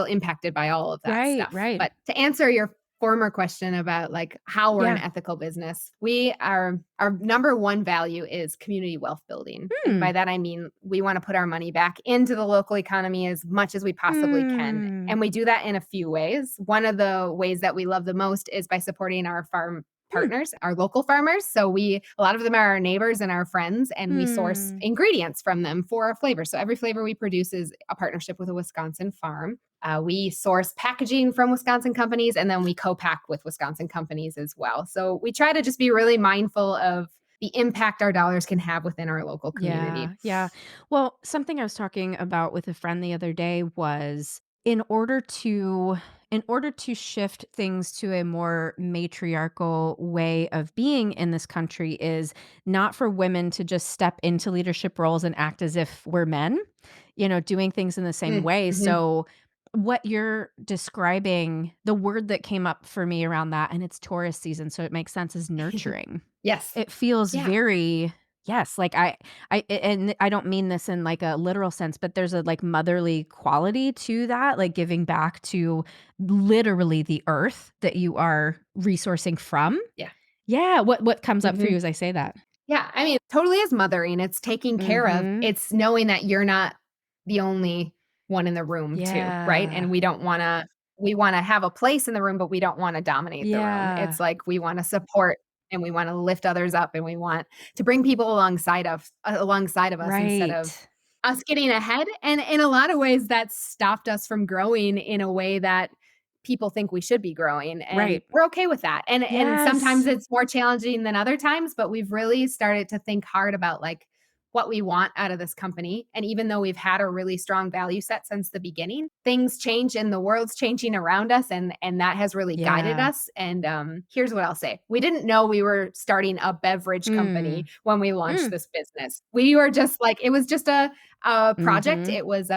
Speaker 4: impacted by all of that
Speaker 3: Right,
Speaker 4: stuff.
Speaker 3: right.
Speaker 4: But to answer your former question about like how we're an
Speaker 3: Yeah.
Speaker 4: ethical business, our number one value is community wealth building. And
Speaker 3: Hmm.
Speaker 4: by that I mean we want to put our money back into the local economy as much as we possibly can.
Speaker 3: Hmm.
Speaker 4: And we do that in a few ways. One of the ways that we love the most is by supporting our farm
Speaker 3: Hmm.
Speaker 4: partners, our local farmers. So a lot of them are our neighbors and our friends, and we source
Speaker 3: Hmm.
Speaker 4: ingredients from them for our flavor. So every flavor we produce is a partnership with a Wisconsin farm. We source packaging from Wisconsin companies, and then we co-pack with Wisconsin companies as well. So we try to just be really mindful of the impact our dollars can have within our local community.
Speaker 3: Yeah, yeah. Well, something I was talking about with a friend the other day was in order to shift things to a more matriarchal way of being in this country is not for women to just step into leadership roles and act as if we're men, doing things in the same way.
Speaker 4: Mm-hmm.
Speaker 3: So what you're describing, the word that came up for me around that, and it's Taurus season, so it makes sense, is nurturing.
Speaker 4: Yes.
Speaker 3: It feels
Speaker 4: Yeah.
Speaker 3: very yes, like and I don't mean this in like a literal sense, but there's a like motherly quality to that, like giving back to literally the earth that you are resourcing from.
Speaker 4: Yeah.
Speaker 3: Yeah, what comes up for
Speaker 4: Mm-hmm.
Speaker 3: you as I say that?
Speaker 4: Yeah, I mean, totally is mothering. It's taking care of.
Speaker 3: Mhm.
Speaker 4: It's knowing that you're not the only one in the room too, right?
Speaker 3: Yeah.
Speaker 4: And we wanna have a place in the room, but we don't wanna dominate the room.
Speaker 3: Yeah.
Speaker 4: It's like we wanna support and we wanna lift others up and we want to bring people alongside of us instead
Speaker 3: Right.
Speaker 4: of us getting ahead. And in a lot of ways that's stopped us from growing in a way that people think we should be growing, and
Speaker 3: Right.
Speaker 4: we're okay with that. And sometimes
Speaker 3: Yes.
Speaker 4: it's more challenging than other times, but we've really started to think hard about like what we want out of this company. And even though we've had a really strong value set since the beginning, things change and the world's changing around us, and that has really guided
Speaker 3: Yeah.
Speaker 4: us. And here's what I'll say. We didn't know we were starting a beverage company
Speaker 3: Mm.
Speaker 4: when we launched
Speaker 3: Mm.
Speaker 4: this business. We were just like it was just a project.
Speaker 3: Mhm.
Speaker 4: It was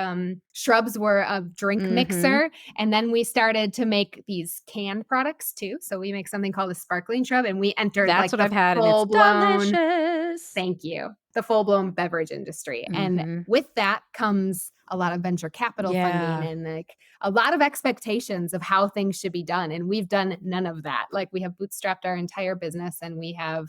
Speaker 4: shrubs were a drink
Speaker 3: Mhm.
Speaker 4: mixer, and then we started to make these canned products too. So we make something called a sparkling shrub, and we entered
Speaker 3: That's
Speaker 4: like
Speaker 3: what
Speaker 4: the
Speaker 3: I've had, and it's
Speaker 4: full blown,
Speaker 3: delicious.
Speaker 4: thank you, the full blown beverage industry. And
Speaker 3: Mhm.
Speaker 4: with that comes a lot of venture capital funding
Speaker 3: Yeah.
Speaker 4: and like a lot of expectations of how things should be done. And we've done none of that. Like we have bootstrapped our entire business, and we have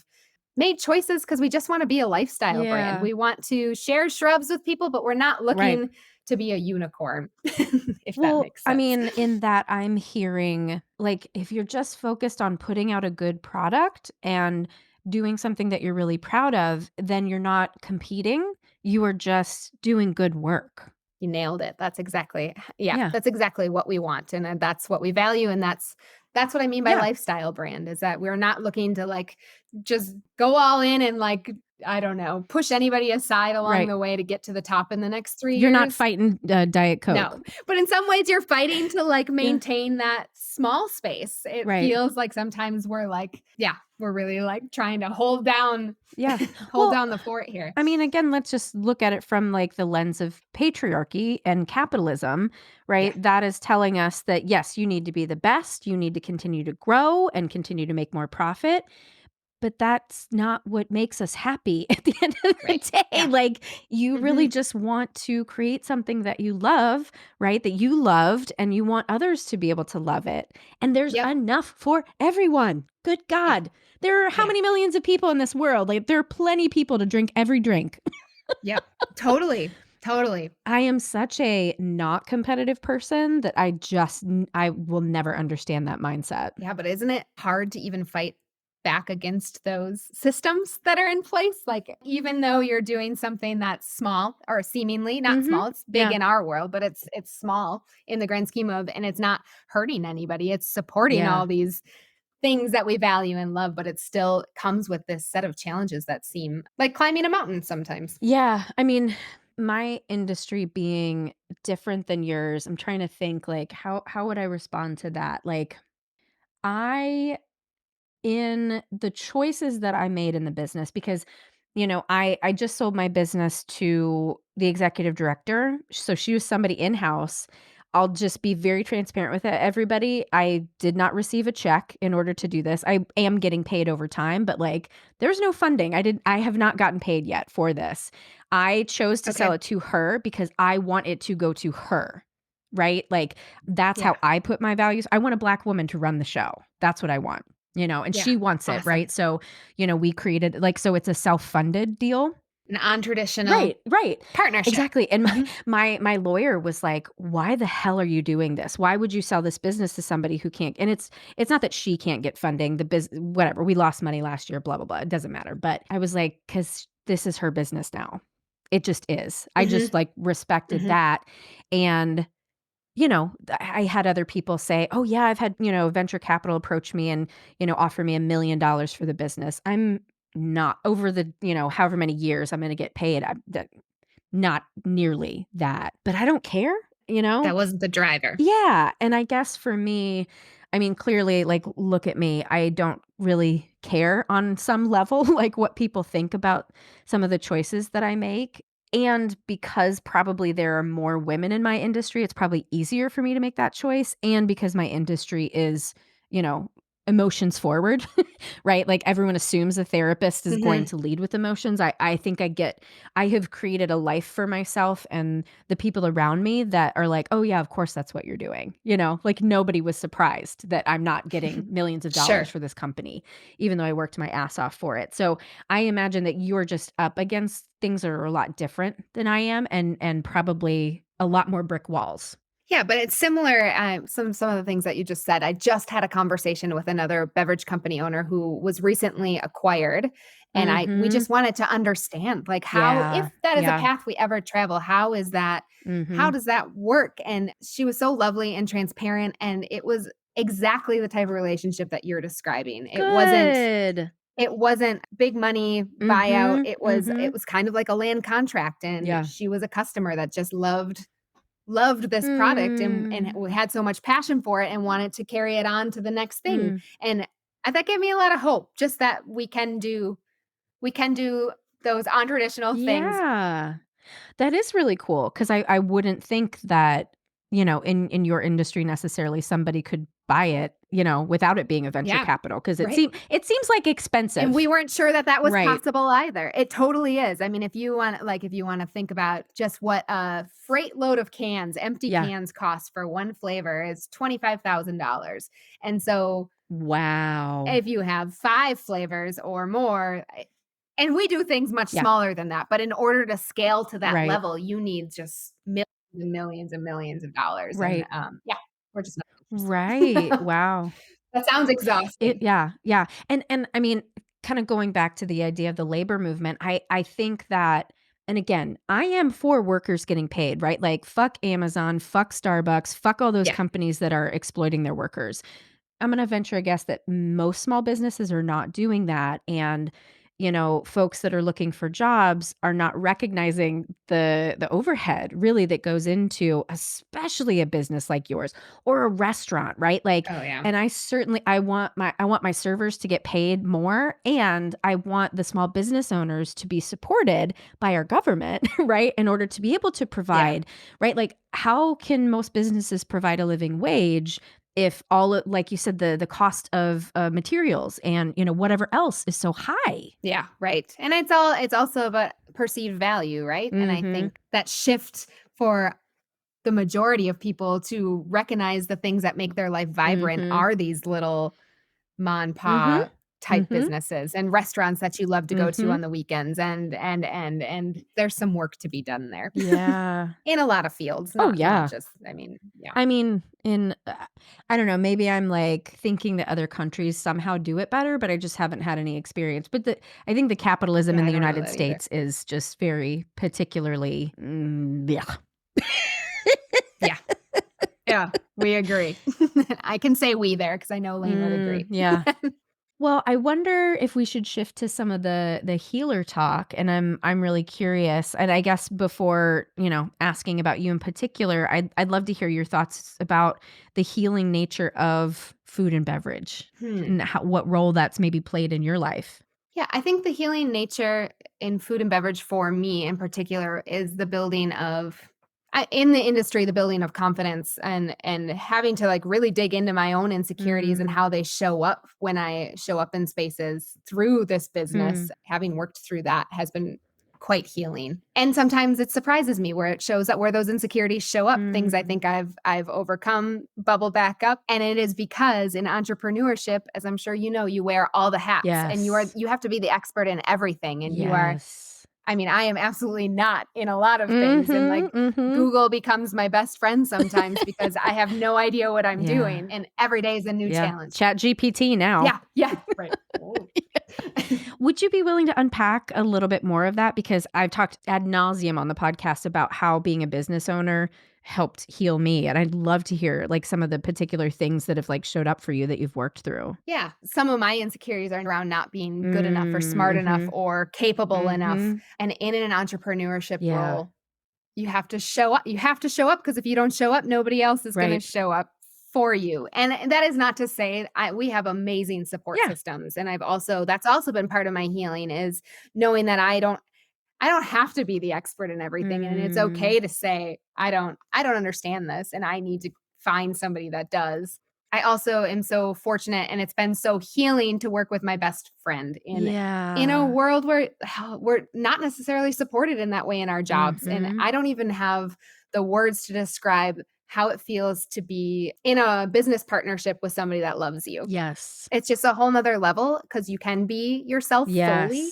Speaker 4: made choices because we just want to be a lifestyle brand.
Speaker 3: Yeah.
Speaker 4: We want to share shrubs with people, but we're not
Speaker 3: Right.
Speaker 4: looking to be a unicorn, if that
Speaker 3: Well,
Speaker 4: makes
Speaker 3: I
Speaker 4: sense.
Speaker 3: mean, in that I'm hearing, like, if you're just focused on putting out a good product and doing something that you're really proud of, then you're not competing. You are just doing good work.
Speaker 4: You nailed it. That's exactly, yeah,
Speaker 3: Yeah.
Speaker 4: that's exactly what we want, and that's what we value, and that's what I mean by
Speaker 3: Yeah.
Speaker 4: lifestyle brand, is that we're not looking to like just go all in and like I don't know, push anybody aside along
Speaker 3: Right.
Speaker 4: the way to get to the top in the next 3
Speaker 3: You're not
Speaker 4: years.
Speaker 3: fighting Diet Coke.
Speaker 4: No, but in some ways you're fighting to like
Speaker 3: Yeah.
Speaker 4: maintain that small space. It
Speaker 3: Right.
Speaker 4: feels like sometimes we're like, yeah, we're really like trying to hold down
Speaker 3: Yeah.
Speaker 4: hold
Speaker 3: Well,
Speaker 4: down the fort here.
Speaker 3: I mean, again, let's just look at it from like the lens of patriarchy and capitalism,
Speaker 4: Yeah.
Speaker 3: right? That is telling us that yes, you need to be the best, you need to continue to grow and continue to make more profit. But that's not what makes us happy at the end of the
Speaker 4: Right.
Speaker 3: day.
Speaker 4: Yeah.
Speaker 3: Like, you
Speaker 4: Mhm.
Speaker 3: really just want to create something that you love, right? That you loved, and you want others to be able to love it. And there's
Speaker 4: Yep.
Speaker 3: enough for everyone. Good
Speaker 4: Yeah.
Speaker 3: God. There are how
Speaker 4: Yeah.
Speaker 3: many millions of people in this world? Like, there are plenty of people to drink every drink.
Speaker 4: Yep. Totally. Totally.
Speaker 3: I am such a not competitive person that I will never understand that mindset.
Speaker 4: Yeah, but isn't it hard to even fight back against those systems that are in place? Like, even though you're doing something that's small or seemingly not
Speaker 3: Mhm.
Speaker 4: small, it's big
Speaker 3: Yeah.
Speaker 4: in our world, but it's small in the grand scheme of, and it's not hurting anybody. It's supporting
Speaker 3: Yeah.
Speaker 4: all these things that we value and love, but it still comes with this set of challenges that seem like climbing a mountain sometimes.
Speaker 3: Yeah, I mean, my industry being different than yours, I'm trying to think like how would I respond to that? Like I in the choices that I made in the business because
Speaker 1: I just sold my business to the executive director. So she was somebody in-house. I'll just be very transparent with everybody. I did not receive a check in order to do this. I am getting paid over time, but like there's no funding. I have not gotten paid yet for this. I chose to sell it to her because I want it to go to her. Right? Like that's how I put my values. I want a Black woman to run the show. That's what I want. And she wants it, right? So, we created so it's a self-funded deal.
Speaker 4: An untraditional
Speaker 1: Right.
Speaker 4: partnership.
Speaker 1: Exactly. And my lawyer was like, why the hell are you doing this? Why would you sell this business to somebody who can't? And it's not that she can't get funding, whatever. We lost money last year, blah, blah, blah. It doesn't matter. But I was like, because this is her business now. It just is. I just respected that. And I had other people say, oh yeah, I've had, venture capital approach me and, offer me $1 million for the business. I'm not over the, however many years I'm going to get paid. Not nearly that, but I don't care,
Speaker 4: That wasn't the driver.
Speaker 1: Yeah. And I guess for me, I mean, clearly, like, look at me. I don't really care on some level, like what people think about some of the choices that I make. And because probably there are more women in my industry, it's probably easier for me to make that choice. And because my industry is, emotions forward, right? Like everyone assumes a therapist is going to lead with emotions. I think I have created a life for myself and the people around me that are like, oh yeah, of course that's what you're doing. Like nobody was surprised that I'm not getting millions of dollars for this company, even though I worked my ass off for it. So I imagine that you're just up against things that are a lot different than I am and probably a lot more brick walls.
Speaker 4: Yeah, but it's similar. Some of the things that you just said. I just had a conversation with another beverage company owner who was recently acquired, and we just wanted to understand, like, how, if that is a path we ever travel, how is that? How does that work? And she was so lovely and transparent, and it was exactly the type of relationship that you're describing.
Speaker 1: Good.
Speaker 4: It wasn't big money buyout. It was kind of like a land contract, and she was a customer that just loved this product and had so much passion for it and wanted to carry it on to the next thing. And that gave me a lot of hope, just that we can do those untraditional things.
Speaker 1: Yeah. That is really cool because I wouldn't think that, in your industry necessarily somebody could buy it, without it being a venture capital because it seems like expensive.
Speaker 4: And we weren't sure that was possible either. It totally is. I mean, if you want to think about just what a freight load of cans, empty cans cost for one flavor is $25,000. And so
Speaker 1: wow.
Speaker 4: If you have 5 flavors or more, and we do things much smaller than that, but in order to scale to that level, you need just millions and millions and millions of dollars.
Speaker 1: Right.
Speaker 4: And, we're just not
Speaker 1: right. Wow.
Speaker 4: That sounds exhausting.
Speaker 1: Yeah. And I mean, kind of going back to the idea of the labor movement, I think that, and again, I am for workers getting paid, right? Like fuck Amazon, fuck Starbucks, fuck all those companies that are exploiting their workers. I'm going to venture a guess that most small businesses are not doing that. And, folks that are looking for jobs are not recognizing the overhead really that goes into especially a business like yours or a restaurant, right? Like, and I want my servers to get paid more, and I want the small business owners to be supported by our government, right? In order to be able to provide, right? Like, how can most businesses provide a living wage if all, like you said, the cost of materials and whatever else is so high?
Speaker 4: Yeah, right. And it's also about perceived value, right? And I think that shift for the majority of people to recognize the things that make their life vibrant are these little mom and pop type businesses and restaurants that you love to go to on the weekends, and there's some work to be done there.
Speaker 1: Yeah.
Speaker 4: In a lot of fields. Not just, I mean,
Speaker 1: in I don't know, maybe I'm like thinking that other countries somehow do it better, but I just haven't had any experience. But I think the capitalism in the United States is just very particularly
Speaker 4: Yeah, we agree. I can say we there because I know Layne would agree.
Speaker 1: Yeah. Well, I wonder if we should shift to some of the healer talk, and I'm really curious. And I guess before, asking about you in particular, I'd love to hear your thoughts about the healing nature of food and beverage and what role that's maybe played in your life.
Speaker 4: Yeah, I think the healing nature in food and beverage for me in particular is the building of in the industry, the building of confidence and having to like really dig into my own insecurities and how they show up when I show up in spaces through this business. Having worked through that has been quite healing. And sometimes it surprises me where it shows up where those insecurities show up, things I think I've overcome bubble back up. And it is because in entrepreneurship, as I'm sure you know, you wear all the hats and you have to be the expert in everything. And you are, I mean, I am absolutely not in a lot of things. And like Google becomes my best friend sometimes because I have no idea what I'm doing. And every day is a new challenge.
Speaker 3: Chat GPT now.
Speaker 4: Yeah. Right.
Speaker 3: Would you be willing to unpack a little bit more of that? Because I've talked ad nauseum on the podcast about how being a business owner helped heal me. And I'd love to hear like some of the particular things that have like showed up for you that you've worked through.
Speaker 4: Yeah. Some of my insecurities are around not being good enough or smart enough or capable enough. And in an entrepreneurship role, you have to show up. You have to show up because if you don't show up, nobody else is going to show up for you. And that is not to say we have amazing support systems. And that's also been part of my healing is knowing that I don't have to be the expert in everything. And it's okay to say, I don't understand this and I need to find somebody that does. I also am so fortunate and it's been so healing to work with my best friend in a world where we're not necessarily supported in that way in our jobs. And I don't even have the words to describe how it feels to be in a business partnership with somebody that loves you.
Speaker 3: Yes.
Speaker 4: It's just a whole nother level because you can be yourself fully.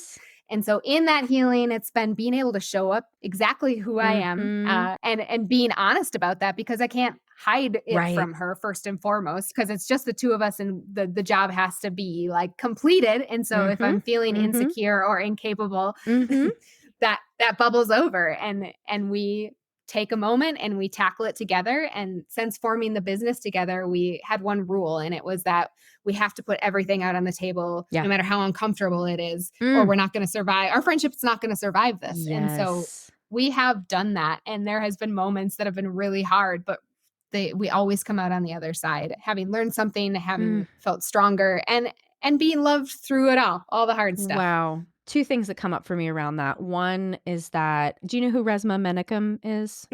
Speaker 4: And so in that healing, it's been being able to show up exactly who I am and being honest about that because I can't hide it from her first and foremost because it's just the two of us and the job has to be like completed. And so if I'm feeling insecure or incapable, that bubbles over and we take a moment and we tackle it together. And since forming the business together, we had one rule and it was that we have to put everything out on the table, no matter how uncomfortable it is, or we're not going to survive. Our friendship's not going to survive this. And so we have done that. And there has been moments that have been really hard, but we always come out on the other side, having learned something, having felt stronger and being loved through it all the hard stuff.
Speaker 3: Wow. Two things that come up for me around that. One is that, do you know who Resmaa Menakem is?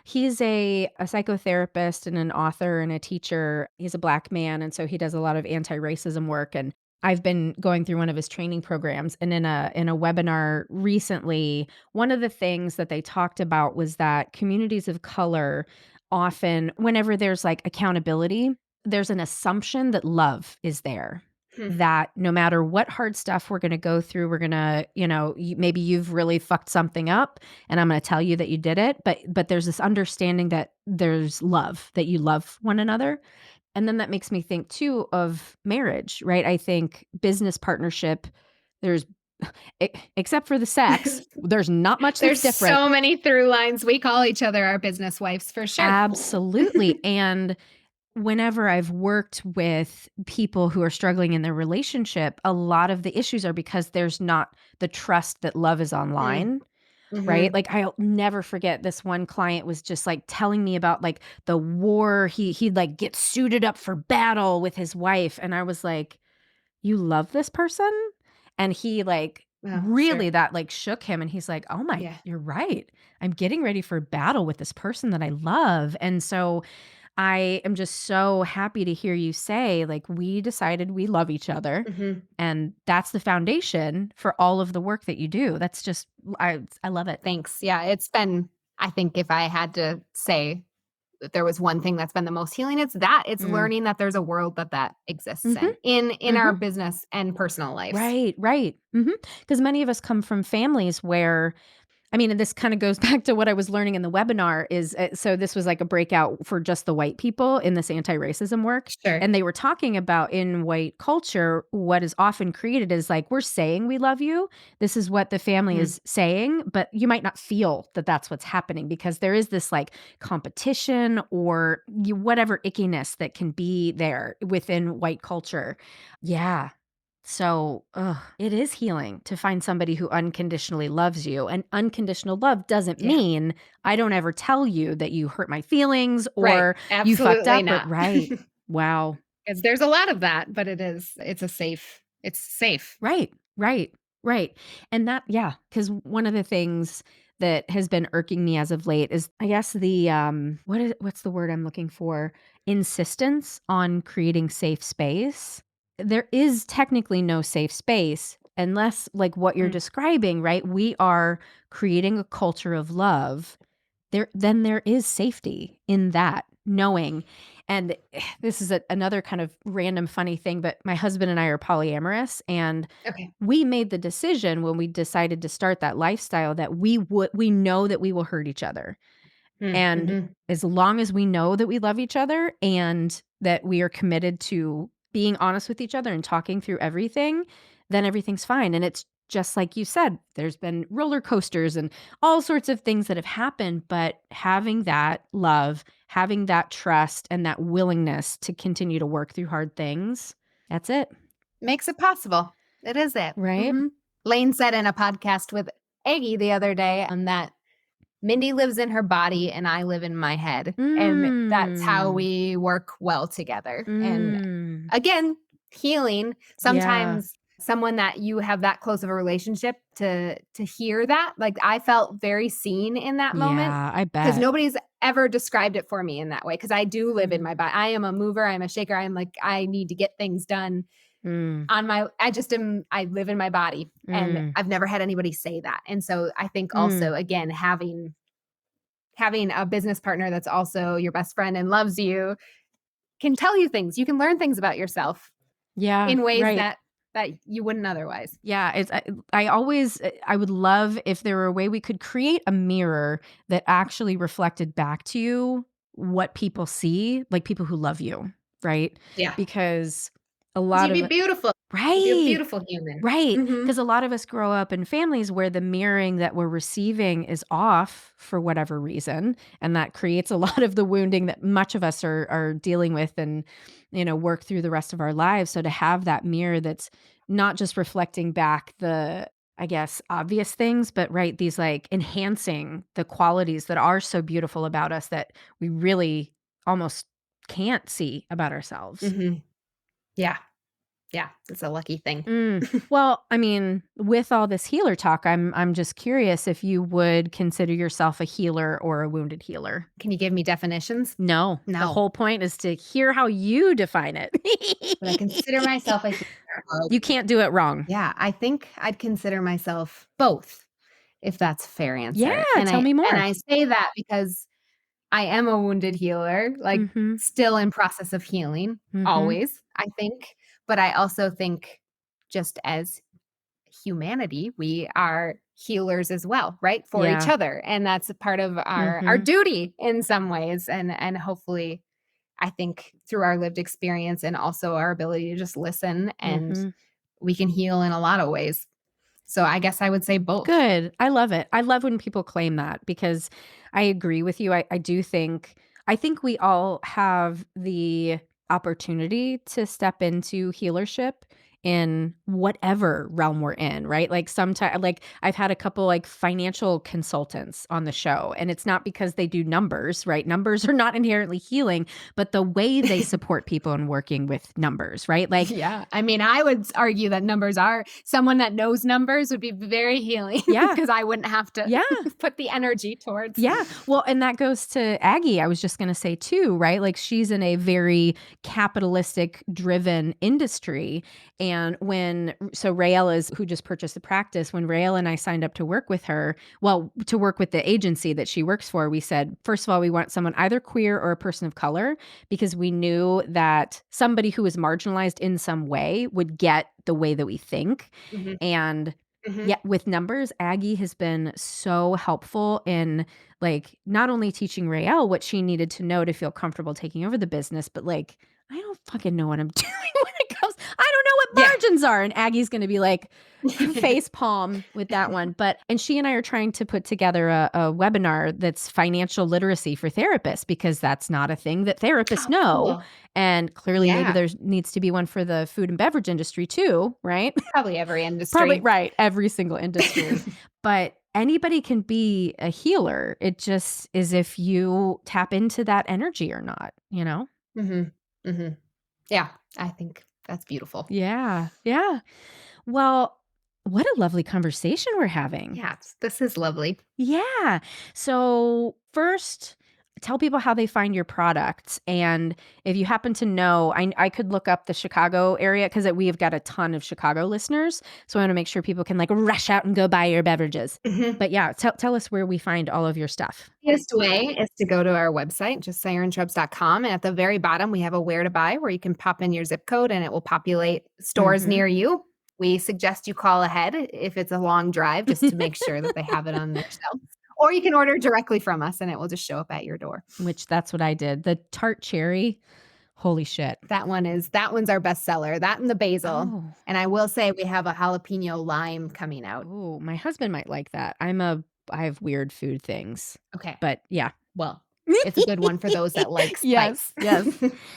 Speaker 3: He's a psychotherapist and an author and a teacher. He's a Black man. And so he does a lot of anti-racism work. And I've been going through one of his training programs. And in a webinar recently, one of the things that they talked about was that communities of color often, whenever there's like accountability, there's an assumption that love is there. That no matter what hard stuff we're going to go through, we're going to, maybe you've really fucked something up and I'm going to tell you that you did it. But there's this understanding that there's love, that you love one another. And then that makes me think too of marriage, right? I think business partnership, there's, except for the sex, there's not much that's different.
Speaker 4: There's so many through lines. We call each other our business wives for sure.
Speaker 3: Absolutely. And whenever I've worked with people who are struggling in their relationship, a lot of the issues are because there's not the trust that love is online. Right? Like I'll never forget this one client was just like telling me about like the war. He'd like get suited up for battle with his wife. And I was like, you love this person? And he like that like shook him. And he's like, oh my, you're right. I'm getting ready for battle with this person that I love. And so I am just so happy to hear you say, like, we decided we love each other. And that's the foundation for all of the work that you do. That's just, I love it.
Speaker 4: Thanks. Yeah, it's been, I think if I had to say that there was one thing that's been the most healing, it's learning that there's a world that exists in our business and personal lives.
Speaker 3: Right. Because many of us come from families where, I mean, and this kind of goes back to what I was learning in the webinar is, so this was like a breakout for just the white people in this anti-racism work.
Speaker 4: Sure.
Speaker 3: And they were talking about in white culture, what is often created is like, we're saying we love you. This is what the family is saying, but you might not feel that that's what's happening because there is this like competition or whatever ickiness that can be there within white culture. Yeah. So it is healing to find somebody who unconditionally loves you. And unconditional love doesn't mean I don't ever tell you that you hurt my feelings or you fucked up.
Speaker 4: Not.
Speaker 3: Right. Wow.
Speaker 4: Because there's a lot of that, but it's safe.
Speaker 3: Right.
Speaker 1: Right. Right. And that, yeah, because one of the things that has been irking me as of late is, I guess, the what's the word I'm looking for? Insistence on creating safe space. There is technically no safe space unless, like what you're
Speaker 4: Mm.
Speaker 1: describing, right? We are creating a culture of love. Then there is safety in that knowing. And this is another kind of random funny thing, but my husband and I are polyamorous, and
Speaker 4: Okay.
Speaker 1: we made the decision when we decided to start that lifestyle that we know that we will hurt each other. And
Speaker 4: Mm-hmm.
Speaker 1: as long as we know that we love each other and that we are committed to being honest with each other and talking through everything, then everything's fine. And it's just like you said, there's been roller coasters and all sorts of things that have happened, but having that love, having that trust and that willingness to continue to work through hard things, that's it.
Speaker 4: Makes it possible. It is it.
Speaker 1: Right?
Speaker 4: Mhm. Layne said in a podcast with Aggie the other day that Mindy lives in her body and I live in my head. And that's how
Speaker 1: Mm.
Speaker 4: we work well together. And
Speaker 1: Mm.
Speaker 4: again, healing.
Speaker 1: Yeah.
Speaker 4: Sometimes someone that you have that close of a relationship to hear that, like I felt very seen in that moment
Speaker 1: Yeah, I
Speaker 4: because
Speaker 1: bet.
Speaker 4: nobody's ever described it for me in that way. Because I do live in
Speaker 1: Mm.
Speaker 4: my body. I am a mover. I'm a shaker. I'm like I need to get things done
Speaker 1: Mm.
Speaker 4: on my. I live in my body, and
Speaker 1: Mm.
Speaker 4: I've never had anybody say that. And so I think
Speaker 1: Mm.
Speaker 4: also again having a business partner that's also your best friend and loves you can tell you things. You can learn things about yourself
Speaker 1: Yeah,
Speaker 4: in ways
Speaker 1: right.
Speaker 4: that you wouldn't otherwise.
Speaker 1: Yeah, I would love if there were a way we could create a mirror that actually reflected back to you what people see, like people who love you, right?
Speaker 4: Yeah.
Speaker 1: Because a
Speaker 4: 'Cause
Speaker 1: lot
Speaker 4: you'd be
Speaker 1: of
Speaker 4: beautiful. You'd be a
Speaker 1: right.
Speaker 4: beautiful human.
Speaker 1: Right,
Speaker 4: Mhm.
Speaker 1: because a lot of us grow up in families where the mirroring that we're receiving is off for whatever reason, and that creates a lot of the wounding that much of us are dealing with and, work through the rest of our lives. So to have that mirror that's not just reflecting back the, I guess, obvious things, but right, these like enhancing the qualities that are so beautiful about us that we really almost can't see about ourselves.
Speaker 4: Mhm. Yeah. Yeah. It's a lucky thing.
Speaker 1: Mm. Well, I mean, with all this healer talk, I'm just curious if you would consider yourself a healer or a wounded healer.
Speaker 4: Can you give me definitions?
Speaker 1: No, the
Speaker 4: No.
Speaker 1: whole point is to hear how you define it.
Speaker 4: Would I consider myself a healer?
Speaker 1: You can't do it wrong.
Speaker 4: Yeah, I think I'd consider myself both, if that's a fair
Speaker 1: Yeah,
Speaker 4: answer. And
Speaker 1: tell
Speaker 4: I
Speaker 1: me
Speaker 4: and
Speaker 1: more.
Speaker 4: I say that because I am a wounded healer, like
Speaker 1: Mhm.
Speaker 4: still in process of healing,
Speaker 1: Mhm.
Speaker 4: always, I think. But I also think just as humanity, we are healers as well, right? For each
Speaker 1: Yeah.
Speaker 4: other. And that's a part of our
Speaker 1: Mhm.
Speaker 4: duty in some ways. And hopefully I think through our lived experience and also our ability to just listen and
Speaker 1: Mhm.
Speaker 4: we can heal in a lot of ways. So I guess I would say both.
Speaker 1: Good. I love it. I love when people claim that because I agree with you. I think we all have the opportunity to step into healership in whatever realm we're in, right? Like sometimes like I've had a couple like financial consultants on the show and it's not because they do numbers, right? Numbers are not inherently healing, but the way they support people in working with numbers, right? Like
Speaker 4: Yeah. I mean, I would argue that numbers are someone that knows numbers would be very healing
Speaker 1: yeah.
Speaker 4: because I wouldn't have to
Speaker 1: Yeah.
Speaker 4: put the energy towards.
Speaker 1: Yeah. Well, and that goes to Aggie. I was just going to say too, right? Like she's in a very capitalistic driven industry. And so Raelle is who just purchased the practice. When Raelle and I signed up to work with her, well, to work with the agency that she works for, we said, first of all, we want someone either queer or a person of color because we knew that somebody who was marginalized in some way would get the way that we think.
Speaker 4: Mhm.
Speaker 1: And
Speaker 4: Mhm.
Speaker 1: yeah, with numbers, Aggie has been so helpful in like not only teaching Raelle what she needed to know to feel comfortable taking over the business, but like I don't fucking know what I'm doing when it comes. I don't know what
Speaker 4: Yeah.
Speaker 1: margins are, and Aggie's going to be like face palm with that one. And she and I are trying to put together a webinar that's financial literacy for therapists because that's not a thing that therapists
Speaker 4: Oh,
Speaker 1: know,
Speaker 4: cool.
Speaker 1: and clearly maybe
Speaker 4: Yeah.
Speaker 1: there needs to be one for the food and beverage industry too, right?
Speaker 4: Probably every
Speaker 1: Probably
Speaker 4: industry.
Speaker 1: right, every single industry. But anybody can be a healer. It just is if you tap into that energy or not, you know?
Speaker 4: Mhm. Mhm. Yeah. I think that's beautiful.
Speaker 1: Yeah. Yeah. Well, what a lovely conversation we're having.
Speaker 4: Yeah, this is lovely.
Speaker 1: Yeah. So first, tell people how they find your products. And if you happen to know, I could look up the Chicago area because we have got a ton of Chicago listeners. So I want to make sure people can like rush out and go buy your beverages. But yeah, tell us where we find all of your stuff.
Speaker 4: The easiest way is to go to our website, just sirenshrubs.com. And at the very bottom, we have a where to buy where you can pop in your zip code and it will populate stores near you. We suggest you call ahead if it's a long drive just to make sure that they have it on their shelves. Or you can order directly from us and it will just show up at your door.
Speaker 1: Which that's what I did. The tart cherry, holy shit.
Speaker 4: That one's our best seller. That and the basil.
Speaker 1: Oh.
Speaker 4: And I will say we have a jalapeno lime coming out.
Speaker 1: Oh, my husband might like that. I have weird food things.
Speaker 4: Okay.
Speaker 1: But yeah.
Speaker 4: Well, it's a good one for those that like spice.
Speaker 1: Yes.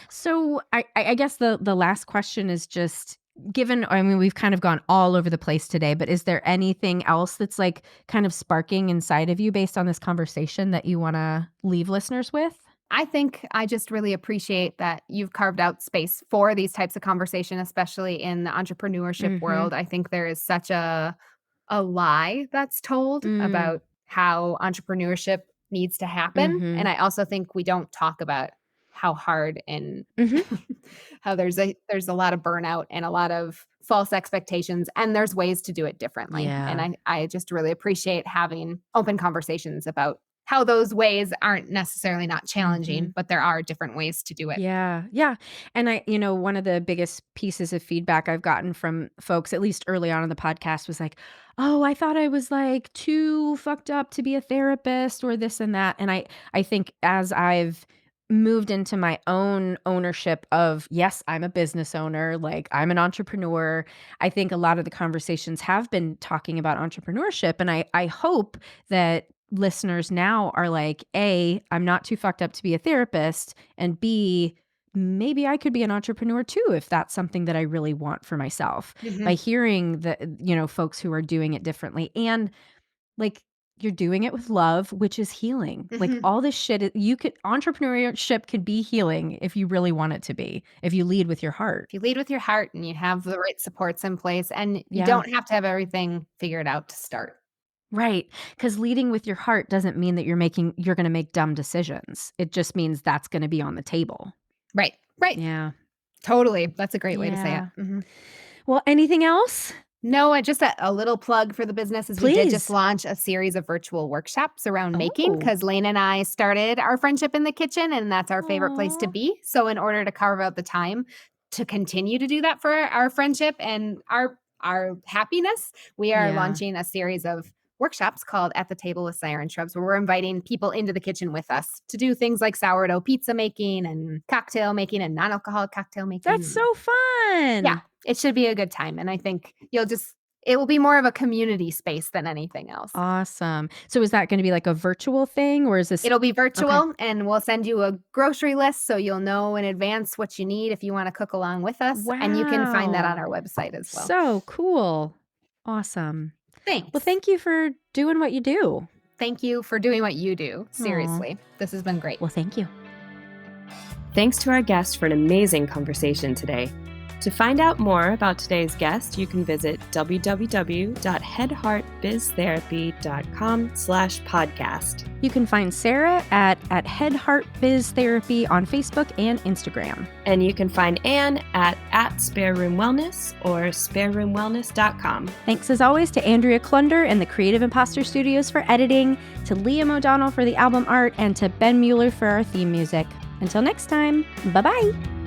Speaker 1: So I guess the last question is just, we've kind of gone all over the place today, but is there anything else that's like kind of sparking inside of you based on this conversation that you want to leave listeners with?
Speaker 4: I think I just really appreciate that you've carved out space for these types of conversation, especially in the entrepreneurship world. I think there is such a lie that's told about how entrepreneurship needs to happen. And I also think we don't talk about how hard and how there's a lot of burnout and a lot of false expectations, and there's ways to do it differently.
Speaker 1: Yeah.
Speaker 4: And I just really appreciate having open conversations about how those ways aren't necessarily not challenging, but there are different ways to do it.
Speaker 1: Yeah. Yeah. And one of the biggest pieces of feedback I've gotten from folks, at least early on in the podcast, was like, oh, I thought I was like too fucked up to be a therapist or this and that. And I think as I've moved into my own ownership of, yes, I'm a business owner, like I'm an entrepreneur, I think a lot of the conversations have been talking about entrepreneurship. And I hope that listeners now are like, A, I'm not too fucked up to be a therapist, and B, maybe I could be an entrepreneur too if that's something that I really want for myself. By hearing the folks who are doing it differently, and like you're doing it with love, which is healing. Like all this shit, entrepreneurship could be healing if you really want it to be, if you lead with your heart.
Speaker 4: If you lead with your heart and you have the right supports in place, and you don't have to have everything figured out to start.
Speaker 1: Right. Because leading with your heart doesn't mean that you're going to make dumb decisions. It just means that's going to be on the table.
Speaker 4: Right.
Speaker 1: Yeah.
Speaker 4: Totally. That's a great way to say it.
Speaker 1: Well, anything else?
Speaker 4: No, just a little plug for the business is we did just launch a series of virtual workshops around making, because Layne and I started our friendship in the kitchen, and that's our favorite place to be. So in order to carve out the time to continue to do that for our friendship and our happiness, we are launching a series of workshops called At the Table with Siren Shrubs, where we're inviting people into the kitchen with us to do things like sourdough pizza making and cocktail making and non-alcoholic cocktail making.
Speaker 1: That's so fun.
Speaker 4: Yeah, it should be a good time. And I think it will be more of a community space than anything else.
Speaker 1: Awesome. So is that going to be like a virtual thing, or is this?
Speaker 4: It'll be virtual, and we'll send you a grocery list so you'll know in advance what you need if you want to cook along with us.
Speaker 1: Wow.
Speaker 4: And you can find that on our website as well.
Speaker 1: So cool. Awesome.
Speaker 4: Thanks.
Speaker 1: Well, thank you for doing what you do.
Speaker 4: Thank you for doing what you do. Seriously. This has been great.
Speaker 1: Well, thank you.
Speaker 2: Thanks to our guest for an amazing conversation today. To find out more about today's guest, you can visit www.headheartbiztherapy.com/podcast.
Speaker 1: You can find Sarah at Head Heart Biz Therapy on Facebook and Instagram.
Speaker 2: And you can find Anne at Spare Room Wellness or spareroomwellness.com.
Speaker 1: Thanks as always to Andrea Klunder and the Creative Imposter Studios for editing, to Liam O'Donnell for the album art, and to Ben Mueller for our theme music. Until next time, bye-bye.